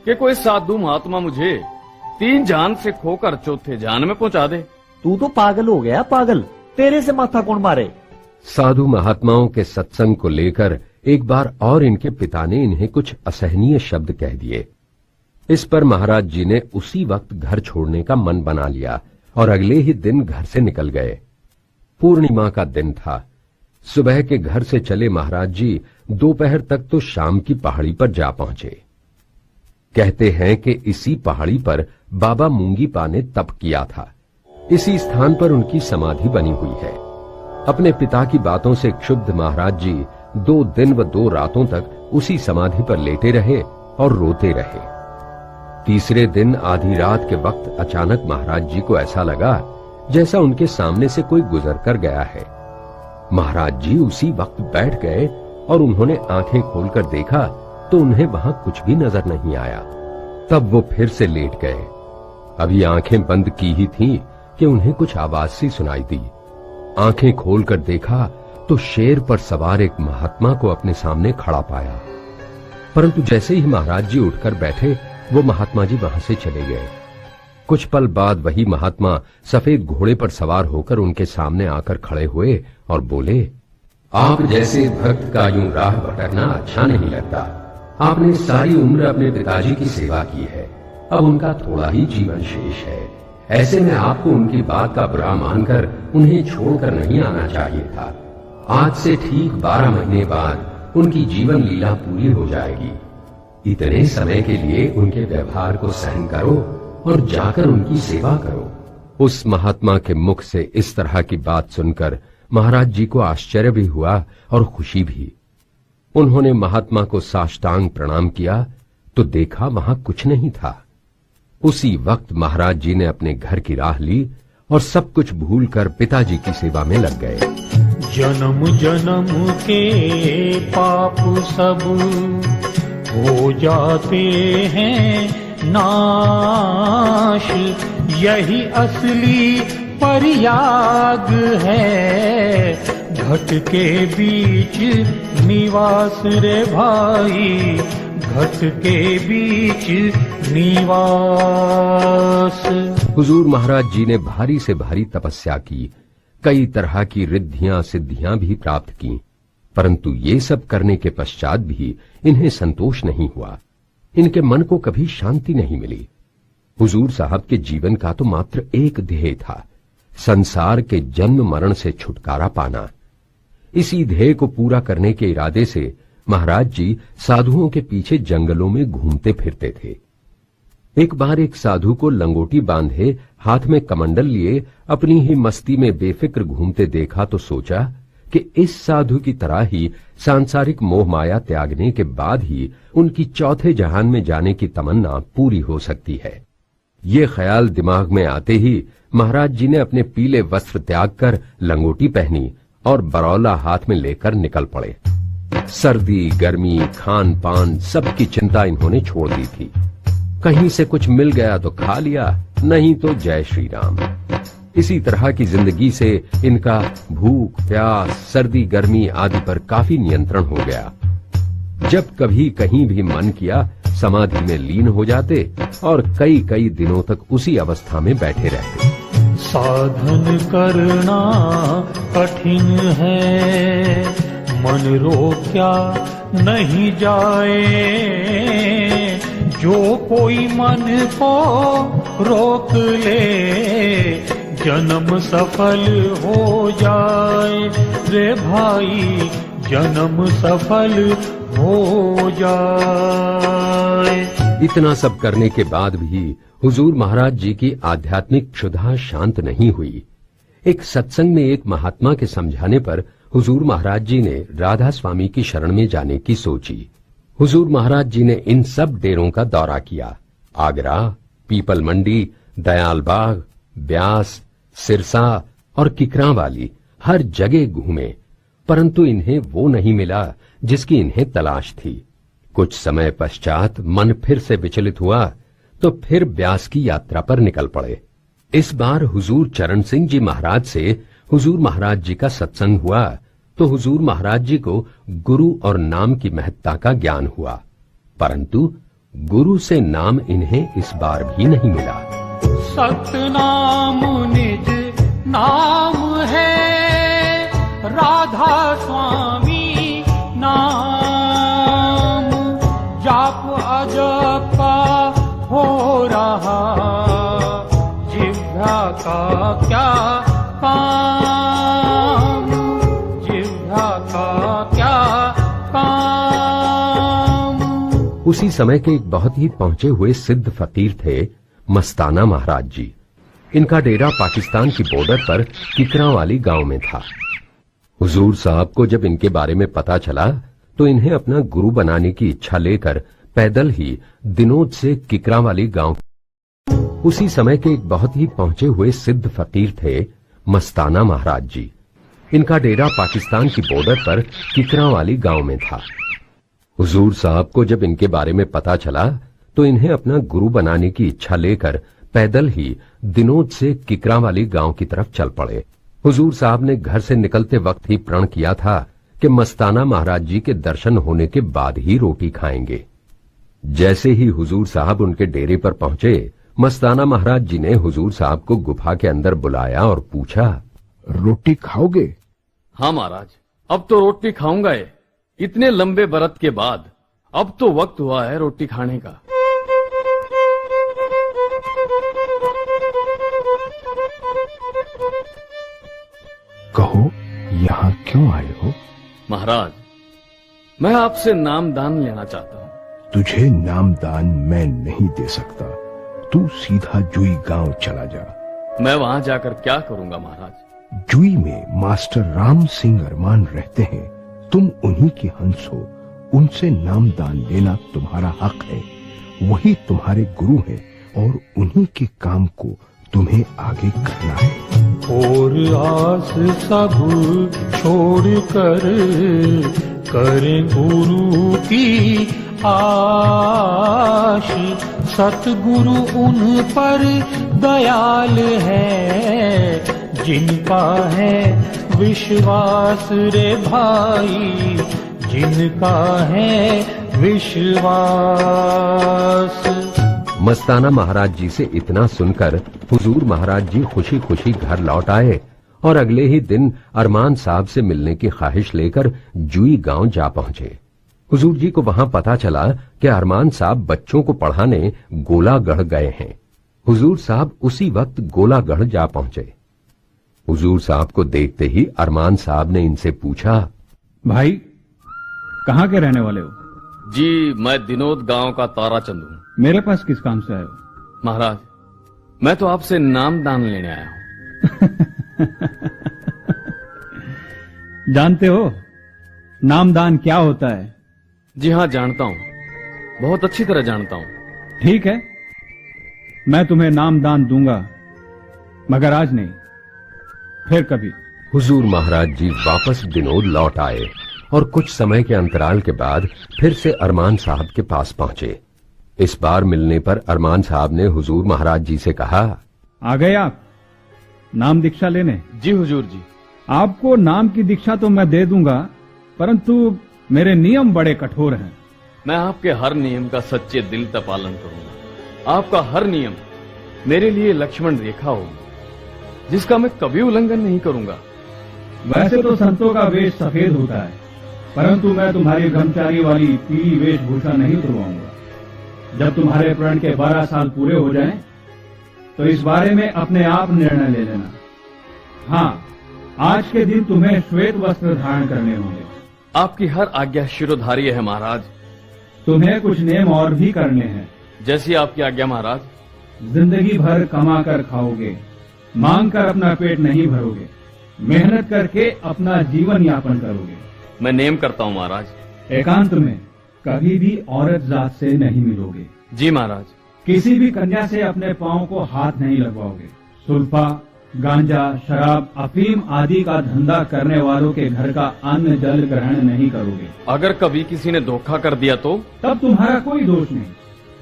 कि कोई साधु महात्मा मुझे 3 जहान से खोकर चौथे जहान में पहुँचा दे। तू तो पागल हो गया, पागल। तेरे से माथा कौन मारे? साधु महात्माओं के सत्संग को लेकर एक बार और इनके पिता ने इन्हें कुछ असहनीय शब्द कह दिए। इस पर महाराज जी ने उसी वक्त घर छोड़ने का मन बना लिया और अगले ही दिन घर से निकल गए। पूर्णिमा का दिन था। सुबह के घर से चले महाराज जी दोपहर तक तो शाम की पहाड़ी पर जा पहुंचे। कहते हैं कि इसी पहाड़ी पर बाबा मूंगीपा ने तप किया था। इसी स्थान पर उनकी समाधि बनी हुई है। अपने पिता की बातों से क्षुब्ध महाराज जी 2 दिन व 2 रातों तक उसी समाधि पर लेटे रहे और रोते रहे। तीसरे दिन आधी रात के वक्त अचानक महाराज जी को ऐसा लगा जैसा उनके सामने से कोई गुजर कर गया है। महाराज जी उसी वक्त बैठ गए और उन्होंने आंखें खोलकर देखा तो उन्हें वहां कुछ भी नजर नहीं आया। तब वो फिर से लेट गए। अभी आंखें बंद की ही थीं कि उन्हें कुछ आवाज सी सुनाई दी। आंखें खोलकर देखा तो शेर पर सवार एक महात्मा को अपने सामने खड़ा पाया। परंतु जैसे ही महाराज जी उठकर बैठे, वो महात्मा जी वहां से चले गए। कुछ पल बाद वही महात्मा सफेद घोड़े पर सवार होकर उनके सामने आकर खड़े हुए और बोले, आप जैसे भक्त का यूं राह भटकना अच्छा नहीं लगता। आपने सारी उम्र अपने पिताजी की सेवा की है, अब उनका थोड़ा ही जीवन शेष है। ऐसे में आपको उनकी बात का बुरा मानकर उन्हें छोड़कर नहीं आना चाहिए था। आज से ठीक 12 महीने बाद उनकी जीवन लीला पूरी हो जाएगी। इतने समय के लिए उनके व्यवहार को सहन करो और जाकर उनकी सेवा करो। उस महात्मा के मुख से इस तरह की बात सुनकर महाराज जी को आश्चर्य भी हुआ और खुशी भी। उन्होंने महात्मा को साष्टांग प्रणाम किया तो देखा वहां कुछ नहीं था। उसी वक्त महाराज जी ने अपने घर की राह ली और सब कुछ भूलकर पिताजी की सेवा में लग गए। जन्म जन्म के पाप सब हो जाते हैं नाश, यही असली परियाग है। घट के बीच निवास रे भाई, घट के बीच निवास। हुजूर महाराज जी ने भारी से भारी तपस्या की, कई तरह की रिद्धियां सिद्धियां भी प्राप्त की, परंतु ये सब करने के पश्चात भी इन्हें संतोष नहीं हुआ। इनके मन को कभी शांति नहीं मिली। हुजूर साहब के जीवन का तो मात्र एक ध्येय था, संसार के जन्म मरण से छुटकारा पाना। इसी ध्येय को पूरा करने के इरादे से महाराज जी साधुओं के पीछे जंगलों में घूमते फिरते थे। एक बार एक साधु को लंगोटी बांधे हाथ में कमंडल लिए अपनी ही मस्ती में बेफिक्र घूमते देखा तो सोचा कि इस साधु की तरह ही सांसारिक मोह माया त्यागने के बाद ही उनकी चौथे जहान में जाने की तमन्ना पूरी हो सकती है। ये ख्याल दिमाग में आते ही महाराज जी ने अपने पीले वस्त्र त्याग कर लंगोटी पहनी और बरौला हाथ में लेकर निकल पड़े। सर्दी गर्मी खान पान सबकी चिंता इन्होंने छोड़ दी थी। कहीं से कुछ मिल गया तो खा लिया, नहीं तो जय श्री राम। इसी तरह की जिंदगी से इनका भूख प्यास सर्दी गर्मी आदि पर काफी नियंत्रण हो गया। जब कभी कहीं भी मन किया समाधि में लीन हो जाते और कई कई दिनों तक उसी अवस्था में बैठे रहते। साधन करना कठिन है, मन रोक्या नहीं जाए। जो कोई मन को रोक ले, जन्म सफल हो जाए रे भाई, जन्म सफल हो जाए। इतना सब करने के बाद भी हुजूर महाराज जी की आध्यात्मिक क्षुधा शांत नहीं हुई। एक सत्संग में एक महात्मा के समझाने पर हुजूर महाराज जी ने राधा स्वामी की शरण में जाने की सोची। हुजूर महाराज जी ने इन सब डेरों का दौरा किया। आगरा, पीपल मंडी, दयालबाग, ब्यास, सिरसा और किकरावाली हर जगह घूमे, परंतु इन्हें वो नहीं मिला जिसकी इन्हें तलाश थी। कुछ समय पश्चात मन फिर से विचलित हुआ तो फिर ब्यास की यात्रा पर निकल पड़े। इस बार हुजूर चरण सिंह जी महाराज से हुजूर महाराज जी का सत्संग हुआ तो हुजूर महाराज जी को गुरु और नाम की महत्ता का ज्ञान हुआ, परंतु गुरु से नाम इन्हें इस बार भी नहीं मिला। सतनाम निज नाम है, राधा स्वामी नाम। जाप अजप का हो रहा, जिह्वा का क्या काम, जिह्वा का क्या काम। उसी समय के एक बहुत ही पहुंचे हुए सिद्ध फकीर थे मस्ताना महाराज जी। इनका डेरा पाकिस्तान की बॉर्डर पर किकरावाली गांव में था। हुजूर साहब को जब इनके बारे में पता चला तो इन्हें अपना गुरु बनाने की इच्छा लेकर पैदल ही दिनोद से किकरावाली गांव। उसी समय के एक बहुत ही पहुंचे हुए सिद्ध फकीर थे मस्ताना महाराज जी। इनका डेरा पाकिस्तान की बॉर्डर पर किकरावाली गांव में था। हुजूर साहब को जब इनके बारे में पता चला तो इन्हें अपना गुरु बनाने की इच्छा लेकर पैदल ही दिनोद से किकरावाली गांव की तरफ चल पड़े। हुजूर साहब ने घर से निकलते वक्त ही प्रण किया था कि मस्ताना महाराज जी के दर्शन होने के बाद ही रोटी खाएंगे। जैसे ही हुजूर साहब उनके डेरे पर पहुंचे, मस्ताना महाराज जी ने हुजूर साहब को गुफा के अंदर बुलाया और पूछा, रोटी खाओगे? हाँ महाराज, अब तो रोटी खाऊंगा ये, इतने लंबे व्रत के बाद अब तो वक्त हुआ है रोटी खाने का। कहो, यहाँ क्यों आए हो? महाराज, मैं आपसे नाम दान लेना चाहता हूँ। तुझे नाम दान मैं नहीं दे सकता। तू सीधा जुई गांव चला जा। मैं वहां जाकर क्या करूंगा महाराज? जुई में मास्टर राम सिंह अरमान रहते हैं। तुम उन्हीं के हंस हो। उनसे नाम दान लेना तुम्हारा हक है। वही तुम्हारे गुरु हैं और उन्हीं के काम को तुम्हें आगे करना है। और आस सब छोड़ कर करें गुरु की आश। सतगुरु उन पर दयाल है, जिनका है विश्वास रे भाई, जिनका है विश्वास। मस्ताना महाराज जी से इतना सुनकर हुजूर महाराज जी खुशी खुशी घर लौट आए और अगले ही दिन अरमान साहब से मिलने की ख्वाहिश लेकर जुई गांव जा पहुंचे। हुजूर जी को वहां पता चला कि अरमान साहब बच्चों को पढ़ाने गोलागढ़ गए हैं। हुजूर साहब उसी वक्त गोलागढ़ जा पहुंचे। हुजूर साहब को देखते ही अरमान साहब ने इनसे पूछा, भाई कहाँ के रहने वाले हो? जी, मैं दिनोद गांव का ताराचंद हूँ। मेरे पास किस काम से आए हो? महाराज, मैं तो आपसे नाम दान लेने आया हूँ। जानते हो नामदान क्या होता है? जी हाँ, जानता हूँ, बहुत अच्छी तरह जानता हूँ। ठीक है, मैं तुम्हें नामदान दूंगा, मगर आज नहीं, फिर कभी। हुजूर महाराज जी वापस दिनोद लौट आए और कुछ समय के अंतराल के बाद फिर से अरमान साहब के पास पहुंचे। इस बार मिलने पर अरमान साहब ने हुजूर महाराज जी से कहा, आ गए आप नाम दीक्षा लेने? जी हुजूर जी। आपको नाम की दीक्षा तो मैं दे दूंगा, परंतु मेरे नियम बड़े कठोर हैं। मैं आपके हर नियम का सच्चे दिल से पालन करूंगा। आपका हर नियम मेरे लिए लक्ष्मण रेखा होगी, जिसका मैं कभी उल्लंघन नहीं करूंगा। वैसे तो संतों का वेश सफेद होता है, परंतु मैं तुम्हारी ब्रह्मचारी वाली पीली वेशभूषा नहीं तुड़वाऊंगा। जब तुम्हारे प्रण के 12 साल पूरे हो जाएं, तो इस बारे में अपने आप निर्णय ले लेना। हाँ, आज के दिन तुम्हें श्वेत वस्त्र धारण करने होंगे। आपकी हर आज्ञा शिरोधार्य है महाराज। तुम्हें कुछ नियम और भी करने हैं। जैसी आपकी आज्ञा महाराज। जिंदगी भर कमा कर खाओगे, मांग कर अपना पेट नहीं भरोगे, मेहनत करके अपना जीवन यापन करोगे। मैं नेम करता हूँ महाराज। एकांत में कभी भी औरत जात से नहीं मिलोगे। जी महाराज। किसी भी कन्या से अपने पांव को हाथ नहीं लगवाओगे। सुल्फा, गांजा, शराब, अफीम आदि का धंधा करने वालों के घर का अन्न जल ग्रहण नहीं करोगे। अगर कभी किसी ने धोखा कर दिया तो? तब तुम्हारा कोई दोष नहीं,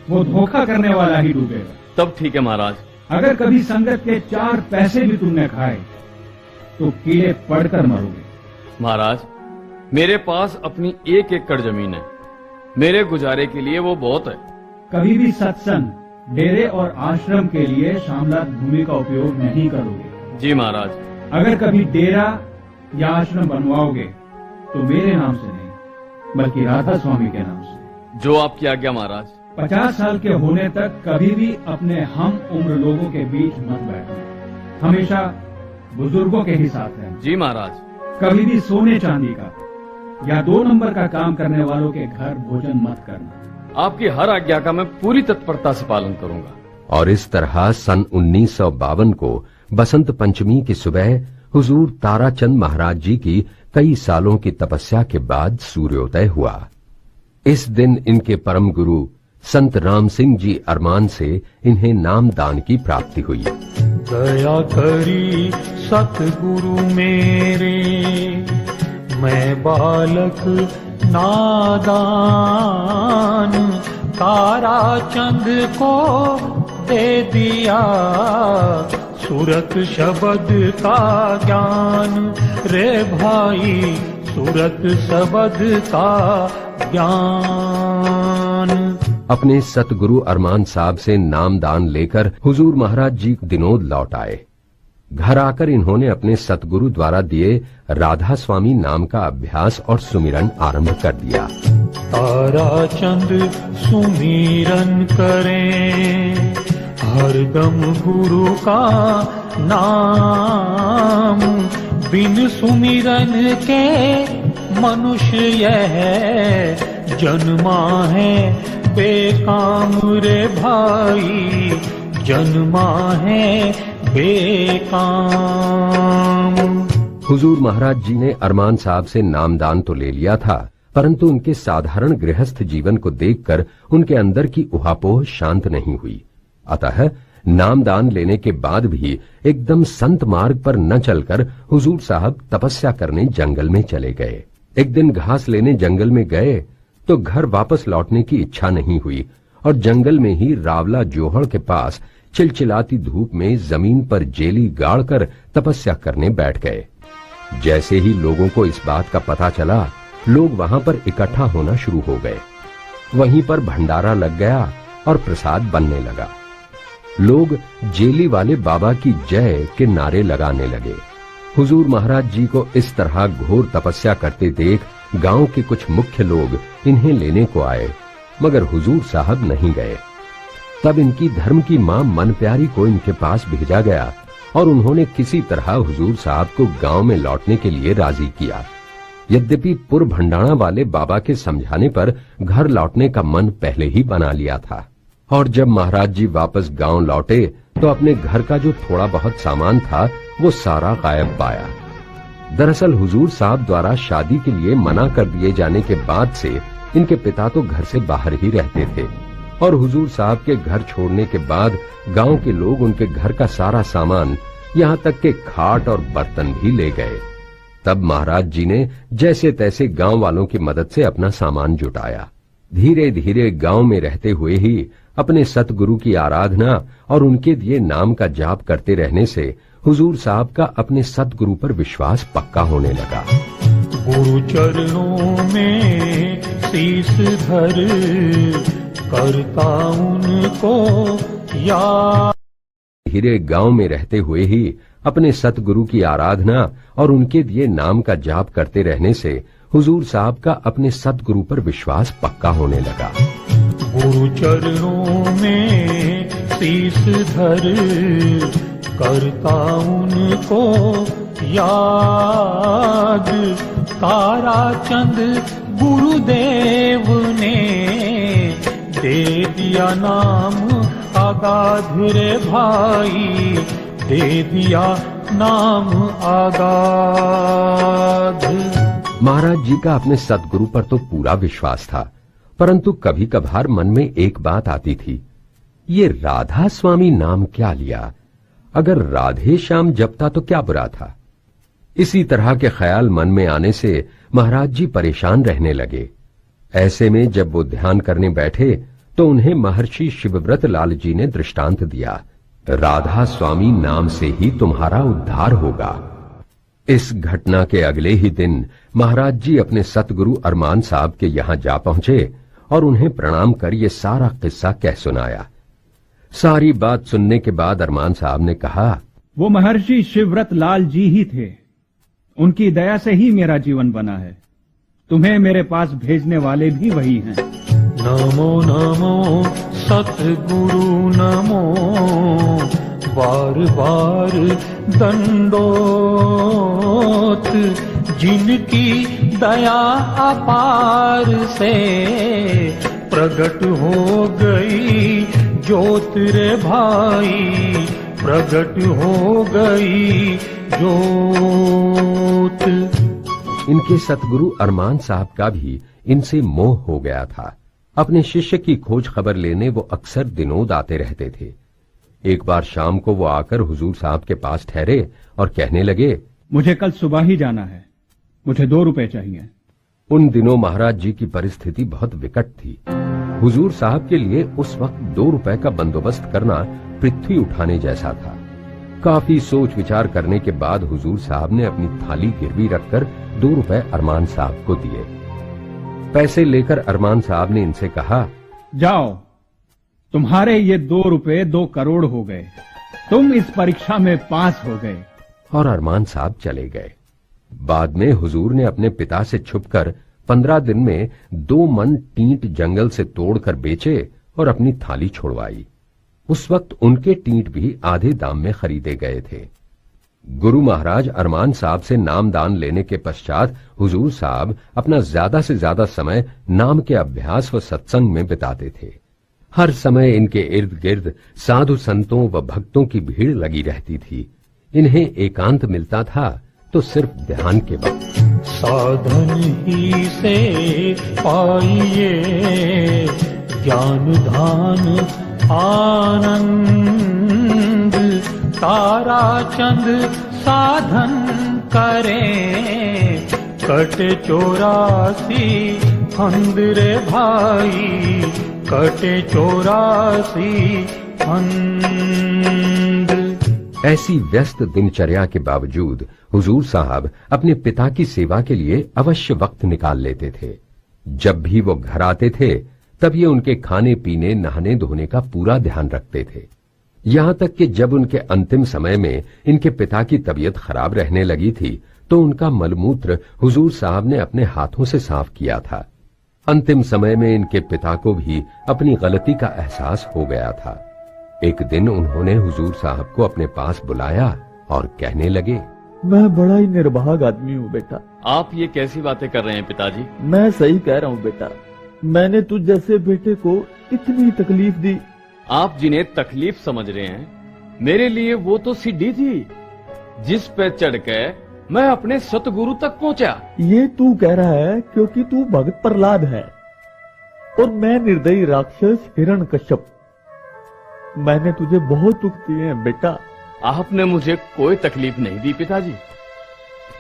वो धोखा करने वाला ही डूबेगा। तब ठीक है महाराज। अगर कभी संगत के 4 पैसे भी तुमने खाए तो कीड़े पड़कर मरोगे। महाराज, मेरे पास अपनी 1 एकड़ जमीन है, मेरे गुजारे के लिए वो बहुत है। कभी भी सत्संग, डेरे और आश्रम के लिए शामलात भूमि का उपयोग नहीं करोगे। जी महाराज। अगर कभी डेरा या आश्रम बनवाओगे तो मेरे नाम से नहीं, बल्कि राधा स्वामी के नाम से। जो आपकी आज्ञा महाराज। 50 साल के होने तक कभी भी अपने हम उम्र लोगों के बीच मत बैठना। हमेशा बुजुर्गों के ही साथ रहना। जी महाराज। कभी भी सोने चांदी का या 2 नंबर का काम करने वालों के घर भोजन मत करना। आपकी हर आज्ञा का मैं पूरी तत्परता से पालन करूंगा। और इस तरह सन 1952 को बसंत पंचमी की सुबह हुजूर ताराचंद महाराज जी की कई सालों की तपस्या के बाद सूर्योदय हुआ। इस दिन इनके परम गुरु संत राम सिंह जी अरमान से इन्हें नाम दान की प्राप्ति हुई। दया करी सतगुरु मेरे, मैं बालक नादान, ताराचंद को दे दिया सूरत शब्द का ज्ञान रे भाई, सूरत शब्द का ज्ञान। अपने सतगुरु अरमान साहब से नाम दान लेकर हुजूर महाराज जी दिनोद लौट आए। घर आकर इन्होंने अपने सतगुरु द्वारा दिए राधा स्वामी नाम का अभ्यास और सुमिरन आरंभ कर दिया। ताराचंद सुमिरन करें, हरदम गुरु का नाम, बिन सुमिरन के मनुष्य यह जन्मा है बेकाम रे भाई, जन्मा है बेकाम। हुजूर महाराज जी ने अरमान साहब से नामदान तो ले लिया था, परंतु उनके साधारण गृहस्थ जीवन को देखकर उनके अंदर की उहापोह शांत नहीं हुई। अतः नामदान लेने के बाद भी एकदम संत मार्ग पर न चलकर हुजूर साहब तपस्या करने जंगल में चले गए। एक दिन घास लेने जंगल में गए तो घर वापस लौटने की इच्छा नहीं हुई और जंगल में ही रावला जोहड़ के पास चिलचिलाती धूप में जमीन पर जेली गाड़कर तपस्या करने बैठ गए। जैसे ही लोगों को इस बात का पता चला, लोग वहां पर इकट्ठा होना शुरू हो गए। वहीं पर भंडारा लग गया और प्रसाद बनने लगा। लोग जेली वाले बाबा की जय के नारे लगाने लगे। हुजूर महाराज जी को इस तरह घोर तपस्या करते देख गांव के कुछ मुख्य लोग इन्हें लेने को आए, मगर हुजूर साहब नहीं गए। तब इनकी धर्म की मां मन प्यारी को इनके पास भेजा गया और उन्होंने किसी तरह हुजूर साहब को गांव में लौटने के लिए राजी किया। यद्यपि पुर भंडाणा वाले बाबा के समझाने पर घर लौटने का मन पहले ही बना लिया था। और जब महाराज जी वापस गांव लौटे तो अपने घर का जो थोड़ा बहुत सामान था वो सारा गायब पाया। दरअसल हुजूर साहब द्वारा शादी के लिए मना कर दिए जाने के बाद से इनके पिता तो घर से बाहर ही रहते थे और हुजूर साहब के घर छोड़ने के बाद गांव के लोग उनके घर का सारा सामान, यहाँ तक के खाट और बर्तन भी ले गए। तब महाराज जी ने जैसे तैसे गांव वालों की मदद से अपना सामान जुटाया। धीरे धीरे गांव में रहते हुए ही अपने सतगुरु की आराधना और उनके दिए नाम का जाप करते रहने से हुजूर साहब का अपने सतगुरु पर विश्वास पक्का होने लगा। गुरु चरणों में शीश धर करता उनको याद। धीरे गांव में रहते हुए ही अपने सतगुरु की आराधना और उनके दिए नाम का जाप करते रहने से हुजूर साहब का अपने सतगुरु पर विश्वास पक्का होने लगा। गुरु चरणों में शीश धर करता उनको याद। ताराचंद गुरुदेव ने दे दिया नाम आगाध रे भाई, दे दिया नाम आगाध। महाराज जी का अपने सतगुरु पर तो पूरा विश्वास था, परंतु कभी कभार मन में एक बात आती थी, ये राधा स्वामी नाम क्या लिया? अगर राधे श्याम जपता तो क्या बुरा था? इसी तरह के ख्याल मन में आने से महाराज जी परेशान रहने लगे। ऐसे में जब वो ध्यान करने बैठे तो उन्हें महर्षि शिवव्रत लाल जी ने दृष्टांत दिया, राधा स्वामी नाम से ही तुम्हारा उद्धार होगा। इस घटना के अगले ही दिन महाराज जी अपने सतगुरु अरमान साहब के यहाँ जा पहुंचे और उन्हें प्रणाम कर ये सारा किस्सा कह सुनाया। सारी बात सुनने के बाद अरमान साहब ने कहा, वो महर्षि शिवव्रत लाल जी ही थे, उनकी दया से ही मेरा जीवन बना है। तुम्हें मेरे पास भेजने वाले भी वही हैं। नमो नमो सतगुरु नमो, बार बार दंडोत, जिनकी दया अपार से प्रकट हो गई ज्योत रे भाई, प्रकट हो गई ज्योत। इनके सतगुरु अरमान साहब का भी इनसे मोह हो गया था। अपने शिष्य की खोज खबर लेने वो अक्सर दिनों आते रहते थे। एक बार शाम को वो आकर हुजूर साहब के पास ठहरे और कहने लगे, मुझे कल सुबह ही जाना है, मुझे 2 रुपए चाहिए। उन दिनों महाराज जी की परिस्थिति बहुत विकट थी। हुजूर साहब के लिए उस वक्त 2 रुपए का बंदोबस्त करना पृथ्वी उठाने जैसा था। काफी सोच विचार करने के बाद हुजूर साहब ने अपनी थाली गिरवी रखकर 2 रुपए अरमान साहब को दिए। पैसे लेकर अरमान साहब ने इनसे कहा, जाओ, तुम्हारे ये 2 रुपए 2 करोड़ हो गए, तुम इस परीक्षा में पास हो गए। और अरमान साहब चले गए। बाद में हुजूर ने अपने पिता से छुपकर 15 दिन में 2 मन टींट जंगल से तोड़कर बेचे और अपनी थाली छुड़वाई। उस वक्त उनके टींट भी आधे दाम में खरीदे गए थे। गुरु महाराज अरमान साहब से नामदान लेने के पश्चात हुजूर साहब अपना ज्यादा से ज्यादा समय नाम के अभ्यास व सत्संग में बिताते थे। हर समय इनके इर्द गिर्द साधु संतों व भक्तों की भीड़ लगी रहती थी। इन्हें एकांत मिलता था तो सिर्फ ध्यान के वक्त। साधन ही से पाइए ज्ञान धान आनंद, तारा चंद साधन करें, कटे 84 फंद रे भाई, कटे 84 फंद। ऐसी व्यस्त दिनचर्या के बावजूद हुजूर साहब अपने पिता की सेवा के लिए अवश्य वक्त निकाल लेते थे। जब भी वो घर आते थे तब ये उनके खाने पीने नहाने धोने का पूरा ध्यान रखते थे। यहां तक कि जब उनके अंतिम समय में इनके पिता की तबीयत खराब रहने लगी थी तो उनका मलमूत्र हुजूर साहब ने अपने हाथों से साफ किया था। अंतिम समय में इनके पिता को भी अपनी गलती का एहसास हो गया था। एक दिन उन्होंने हुजूर साहब को अपने पास बुलाया और कहने लगे, मैं बड़ा ही निर्भाग आदमी हूँ बेटा। आप ये कैसी बातें कर रहे हैं पिताजी? मैं सही कह रहा हूँ बेटा। मैंने तुझ जैसे बेटे को इतनी तकलीफ दी। आप जिन्हें तकलीफ समझ रहे हैं, मेरे लिए वो तो सीढ़ी थी जिस पे चढ़ के मैं अपने सतगुरु तक पहुंचा। ये तू कह रहा है क्योंकि तू भगत प्रहलाद है और मैं निर्दयी राक्षस हिरण्यकश्यप। मैंने तुझे बहुत दुख दिए हैं बेटा। आपने मुझे कोई तकलीफ नहीं दी पिताजी।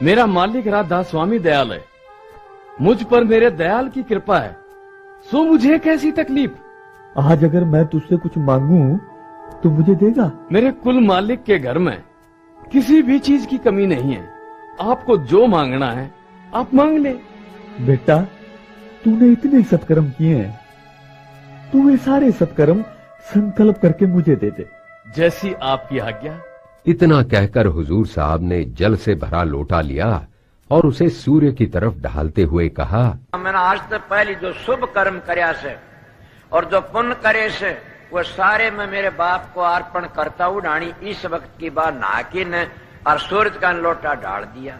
मेरा मालिक राधा स्वामी दयाल है, मुझ पर मेरे दयाल की कृपा है, सो मुझे कैसी तकलीफ? आज अगर मैं तुझसे कुछ मांगू तो मुझे देगा? मेरे कुल मालिक के घर में किसी भी चीज की कमी नहीं है। आपको जो मांगना है आप मांग ले। बेटा तूने इतने सत्कर्म किए हैं, तू ये सारे सत्कर्म संकल्प करके मुझे दे दे। जैसी आपकी आज्ञा। इतना कहकर हुजूर साहब ने जल से भरा लोटा लिया और उसे सूर्य की तरफ ढालते हुए कहा, मैंने आज तक पहले जो शुभ कर्म करया से और जो पुण्य करे से वो सारे मैं मेरे बाप को अर्पण करता हूँ। ढाणी इस वक्त की बात नाकी ने और सूरज का लोटा डाल दिया।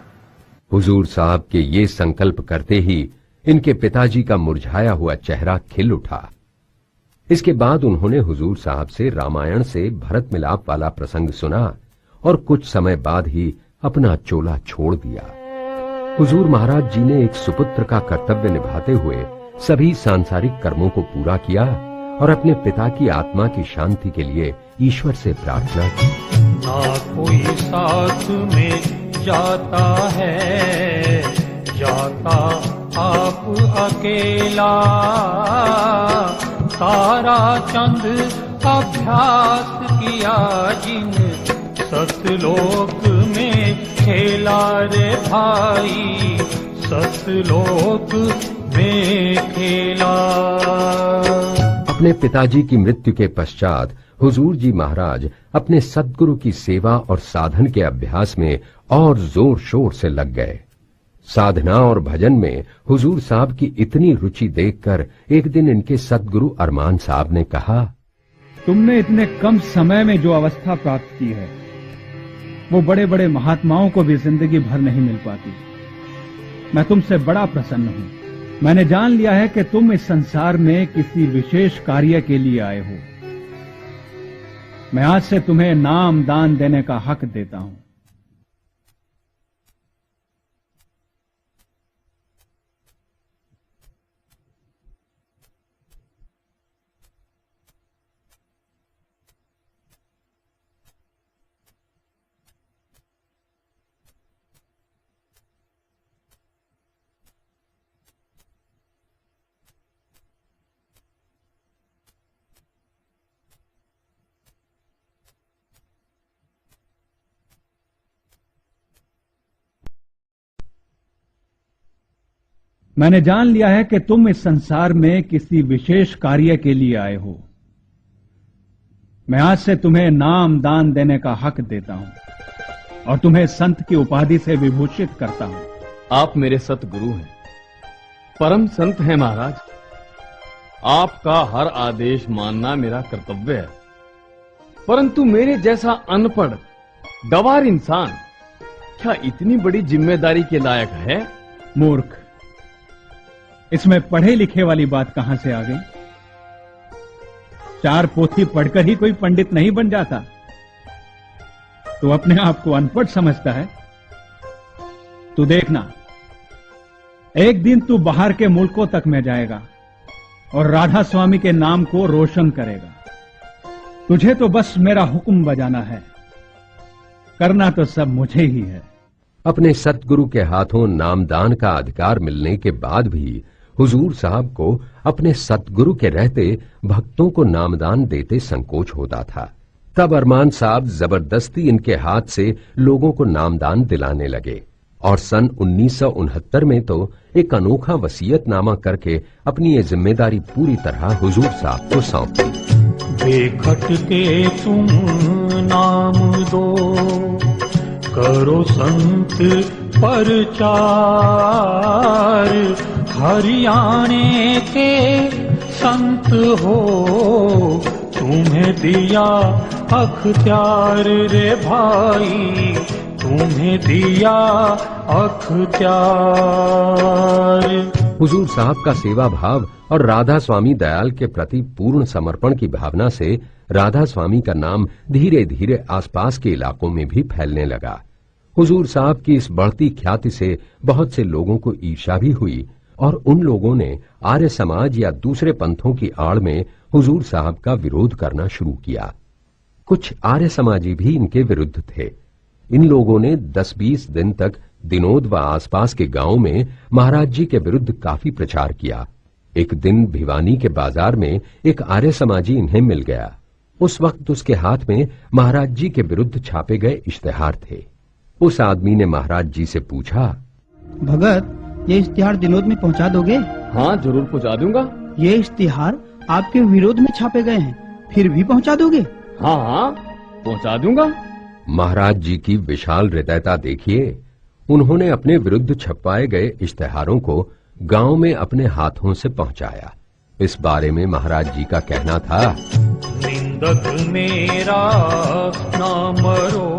हुजूर साहब के ये संकल्प करते ही इनके पिताजी का मुरझाया हुआ चेहरा खिल उठा। इसके बाद उन्होंने हुजूर साहब से रामायण से भरत मिलाप वाला प्रसंग सुना और कुछ समय बाद ही अपना चोला छोड़ दिया। हुजूर महाराज जी ने एक सुपुत्र का कर्तव्य निभाते हुए सभी सांसारिक कर्मों को पूरा किया और अपने पिता की आत्मा की शांति के लिए ईश्वर से प्रार्थना की। ना कोई साथ में जाता है, जाता आप अकेला, तारा चंद अभ्यास किया जिन सतलोक में खेला रे भाई, सतलोक में खेला। अपने पिताजी की मृत्यु के पश्चात हुजूर जी महाराज अपने सद्गुरु की सेवा और साधन के अभ्यास में और जोर शोर से लग गए। साधना और भजन में हुजूर साहब की इतनी रुचि देखकर एक दिन इनके सद्गुरु अरमान साहब ने कहा, तुमने इतने कम समय में जो अवस्था प्राप्त की है वो बड़े बड़े महात्माओं को भी जिंदगी भर नहीं मिल पाती। मैं तुमसे बड़ा प्रसन्न हूं। मैंने जान लिया है कि तुम इस संसार में किसी विशेष कार्य के लिए आए हो। मैं आज से तुम्हें नाम दान देने का हक देता हूं। मैंने जान लिया है कि तुम इस संसार में किसी विशेष कार्य के लिए आए हो। मैं आज से तुम्हें नाम दान देने का हक देता हूं। और तुम्हें संत की उपाधि से विभूषित करता हूं। आप मेरे सतगुरु हैं, परम संत हैं महाराज। आपका हर आदेश मानना मेरा कर्तव्य है, परंतु मेरे जैसा अनपढ़ गंवार इंसान क्या इतनी बड़ी जिम्मेदारी के लायक है? मूर्ख, इसमें पढ़े लिखे वाली बात कहां से आ गई? 4 पोथी पढ़कर ही कोई पंडित नहीं बन जाता। तो अपने आप को अनपढ़ समझता है? तू देखना, एक दिन तू बाहर के मुल्कों तक में जाएगा और राधा स्वामी के नाम को रोशन करेगा। तुझे तो बस मेरा हुक्म बजाना है, करना तो सब मुझे ही है। अपने सतगुरु के हाथों नामदान का अधिकार मिलने के बाद भी हुजूर साहब को अपने सतगुरु के रहते भक्तों को नामदान देते संकोच होता था। तब अरमान साहब जबरदस्ती इनके हाथ से लोगों को नामदान दिलाने लगे और सन 1969 में तो एक अनोखा वसीयतनामा करके अपनी ये जिम्मेदारी पूरी तरह हुजूर साहब को सौंप दी। बेखट के तुम नाम दो, करो संत प्रचार, हरियाणे के संत हो, तुम्हें दिया अख्तियार रे भाई, तुम्हें दिया अख्तियार। हुजूर साहब का सेवा भाव और राधा स्वामी दयाल के प्रति पूर्ण समर्पण की भावना से राधा स्वामी का नाम धीरे धीरे आसपास के इलाकों में भी फैलने लगा। हुजूर साहब की इस बढ़ती ख्याति से बहुत से लोगों को ईर्ष्या भी हुई और उन लोगों ने आर्य समाज या दूसरे पंथों की आड़ में हुजूर साहब का विरोध करना शुरू किया। कुछ आर्य समाजी भी इनके विरुद्ध थे। इन लोगों ने 10-20 दिन तक दिनोद व आसपास के गांवों में महाराज जी के विरुद्ध काफी प्रचार किया। एक दिन भिवानी के बाजार में एक आर्य समाजी इन्हें मिल गया। उस वक्त उसके हाथ में महाराज जी के विरुद्ध छापे गए इश्तिहार थे। उस आदमी ने महाराज जी से पूछा, भगत, ये इश्तिहार दिनोद में पहुंचा दोगे? हाँ, जरूर पहुंचा दूंगा। ये इश्तिहार आपके विरोध में छापे गए हैं, फिर भी पहुंचा दोगे? हाँ हाँ, पहुंचा दूंगा। महाराज जी की विशाल हृदयता देखिए। उन्होंने अपने विरुद्ध छपवाए गए इश्तिहारों को गांव में अपने हाथों से पहुंचाया। इस बारे में महाराज जी का कहना था, निंदक मेरा नाम रो,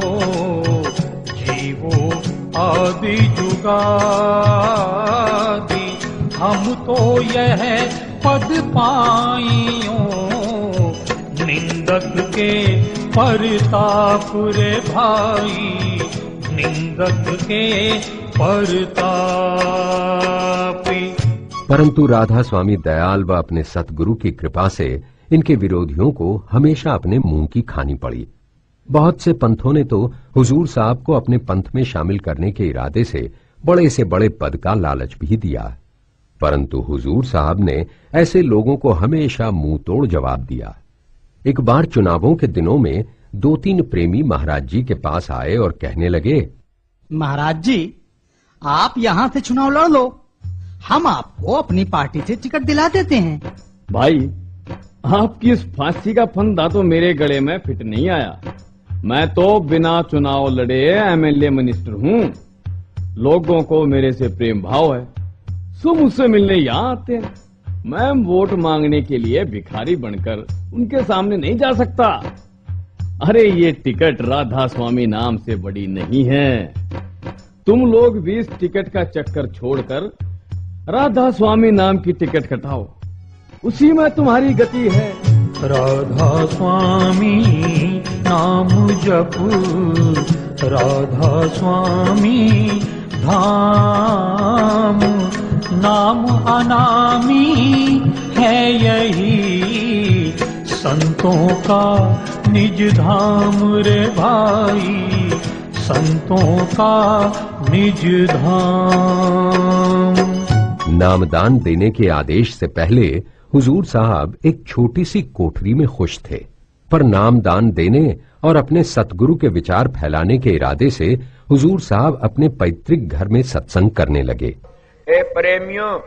जीवो आदि जुगादि, हम तो यह पद पाइयो, निंदक के परताप रे भाई, निंदक के परतापी। परंतु राधा स्वामी दयाल व अपने सतगुरु की कृपा से इनके विरोधियों को हमेशा अपने मुंह की खानी पड़ी। बहुत से पंथों ने तो हुजूर साहब को अपने पंथ में शामिल करने के इरादे से बड़े पद का लालच भी दिया, परंतु हुजूर साहब ने ऐसे लोगों को हमेशा मुंह तोड़ जवाब दिया। एक बार चुनावों के दिनों में 2-3 प्रेमी महाराज जी के पास आए और कहने लगे, महाराज जी, आप यहाँ से चुनाव लड़ लो, हम आपको अपनी पार्टी से टिकट दिला देते हैं। भाई, आपकी इस फांसी का फंदा तो मेरे गले में फिट नहीं आया। मैं तो बिना चुनाव लड़े एमएलए मिनिस्टर हूँ। लोगों को मेरे से प्रेम भाव है, सो मुझसे मिलने यहाँ आते हैं। मैं वोट मांगने के लिए भिखारी बनकर उनके सामने नहीं जा सकता। अरे ये टिकट राधा स्वामी नाम से बड़ी नहीं है। तुम लोग भी इस टिकट का चक्कर छोड़कर राधा स्वामी नाम की टिकट कटाओ, उसी में तुम्हारी गति है। राधा स्वामी नाम जप, राधा स्वामी धाम, नाम अनामी है यही, संतों का निज धाम रे भाई, संतों का निज धाम। नामदान देने के आदेश से पहले हुजूर साहब एक छोटी सी कोठरी में खुश थे, पर नामदान देने और अपने सतगुरु के विचार फैलाने के इरादे से हुजूर साहब अपने पैतृक घर में सत्संग करने लगे। ए प्रेमियों,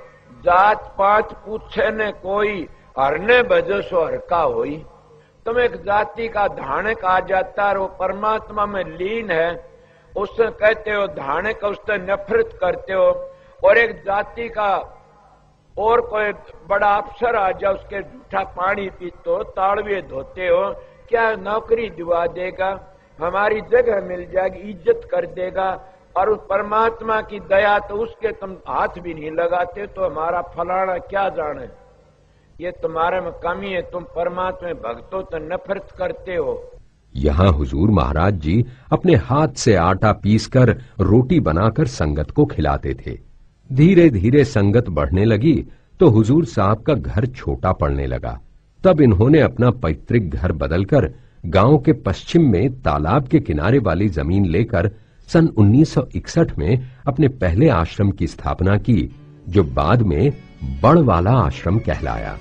जात पात पूछे ने कोई, हरने बजो सो हरका होई। तुम एक जाति का धानक आ जाता और वो परमात्मा में लीन है, उससे कहते हो धाने का, उससे नफरत करते हो। और एक जाति का और कोई बड़ा अफसर आ जाए, उसके जूठा पानी पीते हो, ताड़वे धोते हो, क्या नौकरी दिवा देगा, हमारी जगह मिल जाएगी, इज्जत कर देगा। और उस परमात्मा की दया तो उसके तुम हाथ भी नहीं लगाते, तो हमारा फलाना क्या जाने, ये तुम्हारे में कमी है, तुम परमात्मा भक्त हो तो नफरत करते हो। यहाँ हुजूर महाराज जी अपने हाथ से आटा पीसकर रोटी बनाकर संगत को खिलाते थे। धीरे धीरे संगत बढ़ने लगी तो हुजूर साहब का घर छोटा पड़ने लगा। तब इन्होंने अपना पैतृक घर बदलकर गांव के पश्चिम में तालाब के किनारे वाली जमीन लेकर सन 1961 में अपने पहले आश्रम की स्थापना की, जो बाद में बड़वाला आश्रम कहलाया।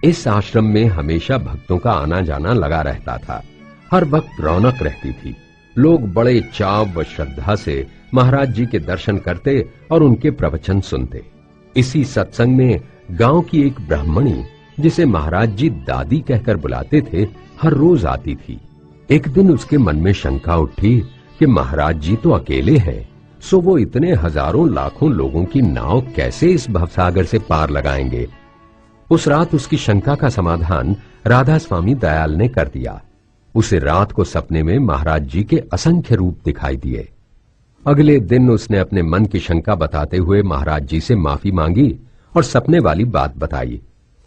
इस आश्रम में हमेशा भक्तों का आना जाना लगा रहता था। हर वक्त रौनक रहती थी। लोग बड़े चाव व श्रद्धा से महाराज जी के दर्शन करते और उनके प्रवचन सुनते। इसी सत्संग में गांव की एक ब्राह्मणी, जिसे महाराज जी दादी कहकर बुलाते थे, हर रोज आती थी। एक दिन उसके मन में शंका उठी कि महाराज जी तो अकेले हैं, सो वो इतने हजारों लाखों लोगों की नाव कैसे इस भवसागर से पार लगाएंगे। उस रात उसकी शंका का समाधान राधा स्वामी दयाल ने कर दिया। उसे रात को सपने में महाराज जी के असंख्य रूप दिखाई दिए। अगले दिन उसने अपने मन की शंका बताते हुए महाराज जी से माफी मांगी और सपने वाली बात बताई।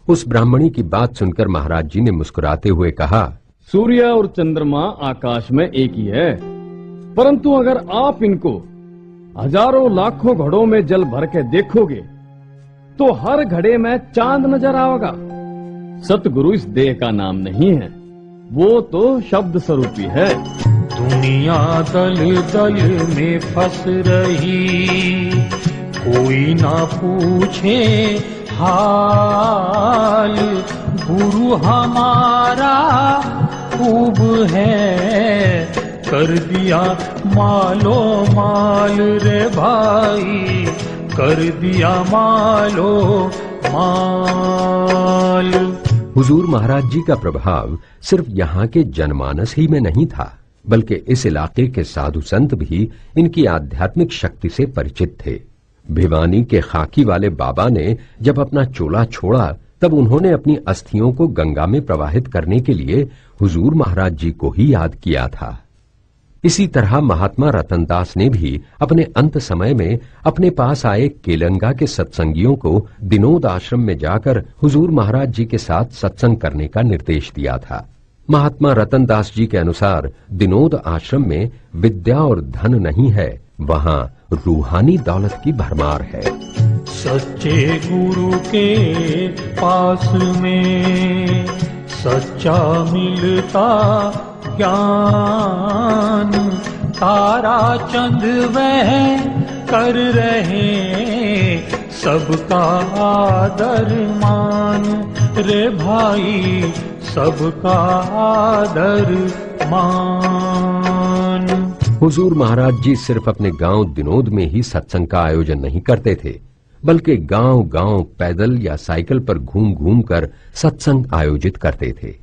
उस ब्राह्मणी की बात सुनकर महाराज जी ने मुस्कुराते हुए कहा, सूर्य और चंद्रमा आकाश में एक ही है, परंतु अगर आप इनको हजारों लाखों घड़ों में जल भर के देखोगे तो हर घड़े में चांद नजर आएगा। सतगुरु इस देह का नाम नहीं है, वो तो शब्द स्वरूपी है। दुनिया दल दल में फंस रही, कोई ना पूछे हाल, गुरु हमारा खूब है, कर दिया मालो माल रे भाई, कर दिया मालो माल। हुजूर महाराज जी का प्रभाव सिर्फ यहाँ के जनमानस ही में नहीं था, बल्कि इस इलाके के साधु संत भी इनकी आध्यात्मिक शक्ति से परिचित थे। भिवानी के खाकी वाले बाबा ने जब अपना चोला छोड़ा, तब उन्होंने अपनी अस्थियों को गंगा में प्रवाहित करने के लिए हुजूर महाराज जी को ही याद किया था। इसी तरह महात्मा रतनदास ने भी अपने अंत समय में अपने पास आए केलंगा के सत्संगियों को दिनोद आश्रम में जाकर हुजूर महाराज जी के साथ सत्संग करने का निर्देश दिया था। महात्मा रतनदास जी के अनुसार दिनोद आश्रम में विद्या और धन नहीं है, वहाँ रूहानी दौलत की भरमार है। सच्चे गुरु के पास में सच्चा मिलता ज्ञान, तारा चंद वह कर रहे सबका आदर मान रे भाई, सबका आदर मान। हुजूर महाराज जी सिर्फ अपने गांव दिनोद में ही सत्संग का आयोजन नहीं करते थे, बल्कि गांव गांव पैदल या साइकिल पर घूम घूम कर सत्संग आयोजित करते थे।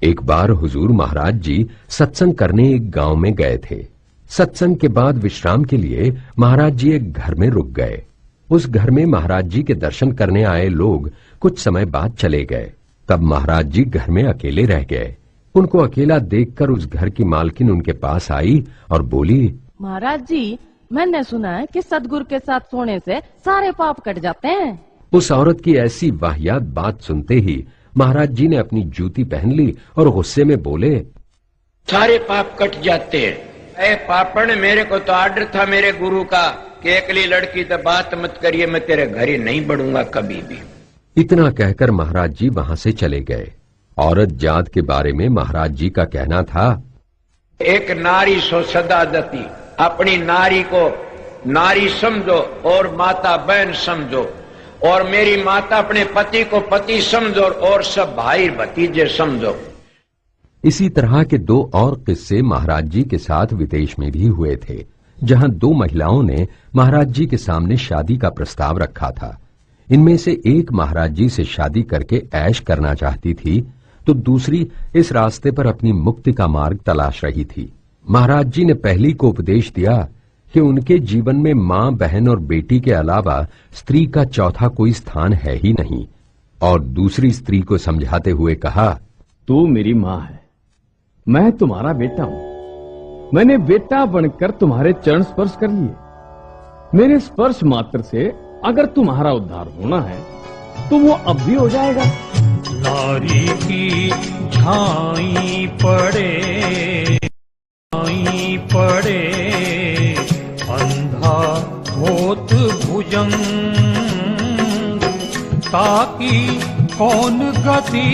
एक बार हुजूर महाराज जी सत्संग करने एक गांव में गए थे। सत्संग के बाद विश्राम के लिए महाराज जी एक घर में रुक गए। उस घर में महाराज जी के दर्शन करने आए लोग कुछ समय बाद चले गए। तब महाराज जी घर में अकेले रह गए। उनको अकेला देखकर उस घर की मालकिन उनके पास आई और बोली, महाराज जी, मैंने सुना है कि सतगुरु के साथ सोने से सारे पाप कट जाते हैं। उस औरत की ऐसी वाहियात बात सुनते ही महाराज जी ने अपनी जूती पहन ली और गुस्से में बोले, सारे पाप कट जाते हैं। ए पापड़, मेरे को तो आर्डर था मेरे गुरु का कि अकेली लड़की तो बात मत करिए, मैं तेरे घर ही नहीं बढ़ूंगा कभी भी। इतना कहकर महाराज जी वहां से चले गए। औरत जात के बारे में महाराज जी का कहना था, एक नारी सो सदा दती, अपनी नारी को नारी समझो और माता बहन समझो, और मेरी माता अपने पति को पति समझो और सब भाई भतीजे समझो। इसी तरह के दो और किस्से महाराज जी के साथ विदेश में भी हुए थे, जहां दो महिलाओं ने महाराज जी के सामने शादी का प्रस्ताव रखा था। इनमें से एक महाराज जी से शादी करके ऐश करना चाहती थी, तो दूसरी इस रास्ते पर अपनी मुक्ति का मार्ग तलाश रही थी। महाराज जी ने पहली को उपदेश दिया कि उनके जीवन में मां, बहन और बेटी के अलावा स्त्री का चौथा कोई स्थान है ही नहीं, और दूसरी स्त्री को समझाते हुए कहा, तू मेरी मां है, मैं तुम्हारा बेटा हूं। मैंने बेटा बनकर तुम्हारे चरण स्पर्श कर लिए। मेरे स्पर्श मात्र से अगर तुम्हारा उद्धार होना है तो वो अब भी हो जाएगा। नारी की झाई पड़े अंधा होत भुजंग, ताकि कौन गति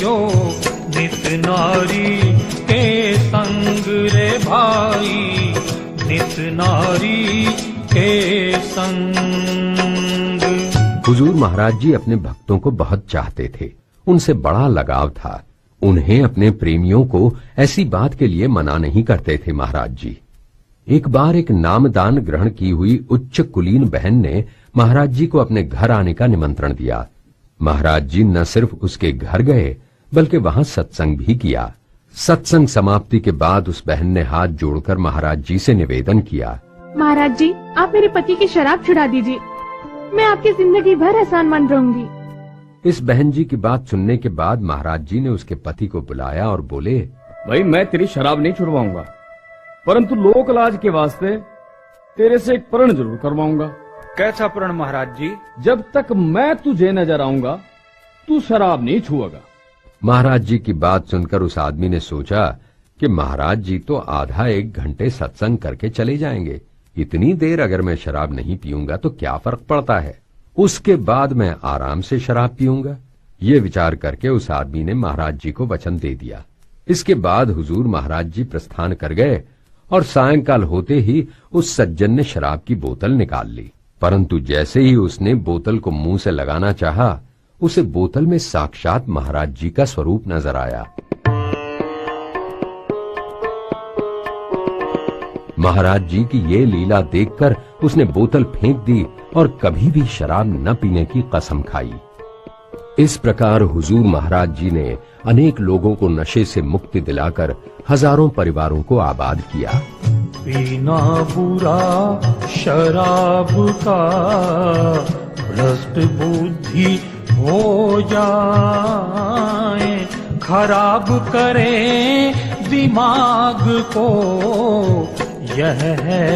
जो नित नारी के संग रे भाई, नित नारी के संग। हुजूर महाराज जी अपने भक्तों को बहुत चाहते थे, उनसे बड़ा लगाव था। उन्हें अपने प्रेमियों को ऐसी बात के लिए मना नहीं करते थे महाराज जी। एक बार एक नामदान ग्रहण की हुई उच्च कुलीन बहन ने महाराज जी को अपने घर आने का निमंत्रण दिया। महाराज जी न सिर्फ उसके घर गए बल्कि वहां सत्संग भी किया। सत्संग समाप्ति के बाद उस बहन ने हाथ जोड़कर महाराज जी से निवेदन किया, महाराज जी, आप मेरे पति की शराब छुड़ा दीजिए, मैं आपकी जिंदगी भर एहसानमंद रहूंगी। इस बहन जी की बात सुनने के बाद महाराज जी ने उसके पति को बुलाया और बोले, भाई मैं तेरी शराब नहीं छुड़वाऊंगा, परंतु लोक लाज के वास्ते तेरे से एक प्रण जरूर करवाऊंगा। कैसा प्रण महाराज जी? जब तक मैं तुझे नजर आऊंगा तू शराब नहीं छुएगा। महाराज जी की बात सुनकर उस आदमी ने सोचा कि महाराज जी तो आधा एक घंटे सत्संग करके चले जाएंगे, इतनी देर अगर मैं शराब नहीं पीऊंगा तो क्या फर्क पड़ता है, उसके बाद मैं आराम से शराब पीऊंगा। ये विचार करके उस आदमी ने महाराज जी को वचन दे दिया। इसके बाद हुजूर महाराज जी प्रस्थान कर गए और सायंकाल होते ही उस सज्जन ने शराब की बोतल निकाल ली, परंतु जैसे ही उसने बोतल को मुंह से लगाना चाहा, उसे बोतल में साक्षात महाराज जी का स्वरूप नजर आया। महाराज जी की ये लीला देखकर उसने बोतल फेंक दी और कभी भी शराब न पीने की कसम खाई। इस प्रकार हुजूर महाराज जी ने अनेक लोगों को नशे से मुक्ति दिलाकर हजारों परिवारों को आबाद किया। पीना बुरा शराब का भ्रष्ट बुद्धि हो जाए, खराब करे दिमाग को, यह है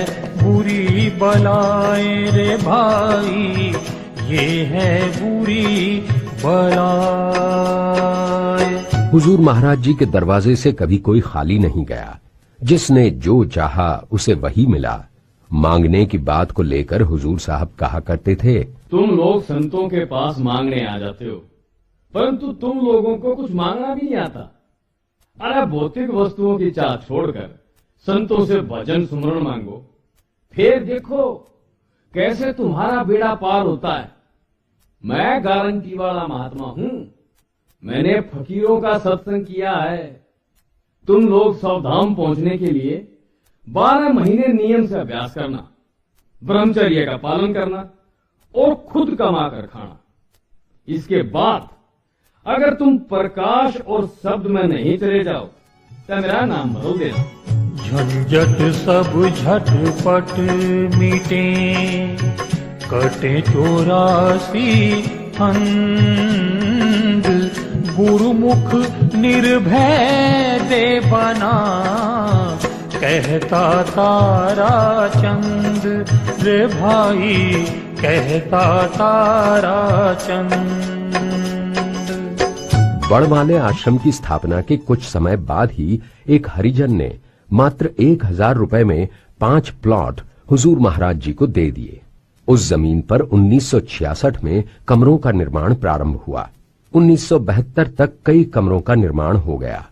बुरी बलाएं रे भाई, ये है बुरी बलाएं। हुजूर महाराज जी के दरवाजे से कभी कोई खाली नहीं गया। जिसने जो चाहा उसे वही मिला। मांगने की बात को लेकर हुजूर साहब कहा करते थे, तुम लोग संतों के पास मांगने आ जाते हो, परंतु तुम लोगों को कुछ मांगना भी नहीं आता। अरे भौतिक वस्तुओं की चाह छोड़कर संतों से भजन सुमरण मांगो, फिर देखो कैसे तुम्हारा बेड़ा पार होता है। मैं गारंटी वाला महात्मा हूं, मैंने फकीरों का सत्संग किया है। तुम लोग सौधाम पहुंचने के लिए 12 महीने नियम से अभ्यास करना, ब्रह्मचर्य का पालन करना और खुद कमा कर खाना। इसके बाद अगर तुम प्रकाश और शब्द में नहीं चले जाओ तो मेरा नाम बदल देना। झंझट सब झटपट मिटे, कटे 84 फंद, गुरुमुख निर्भय दे बना, कहता तारा चंद रे भाई, कहता तारा चंद। बड़माले आश्रम की स्थापना के कुछ समय बाद ही एक हरिजन ने मात्र 1000 रुपए में 5 प्लॉट हुजूर महाराज जी को दे दिए। उस जमीन पर 1966 में कमरों का निर्माण प्रारंभ हुआ। 1972 तक कई कमरों का निर्माण हो गया।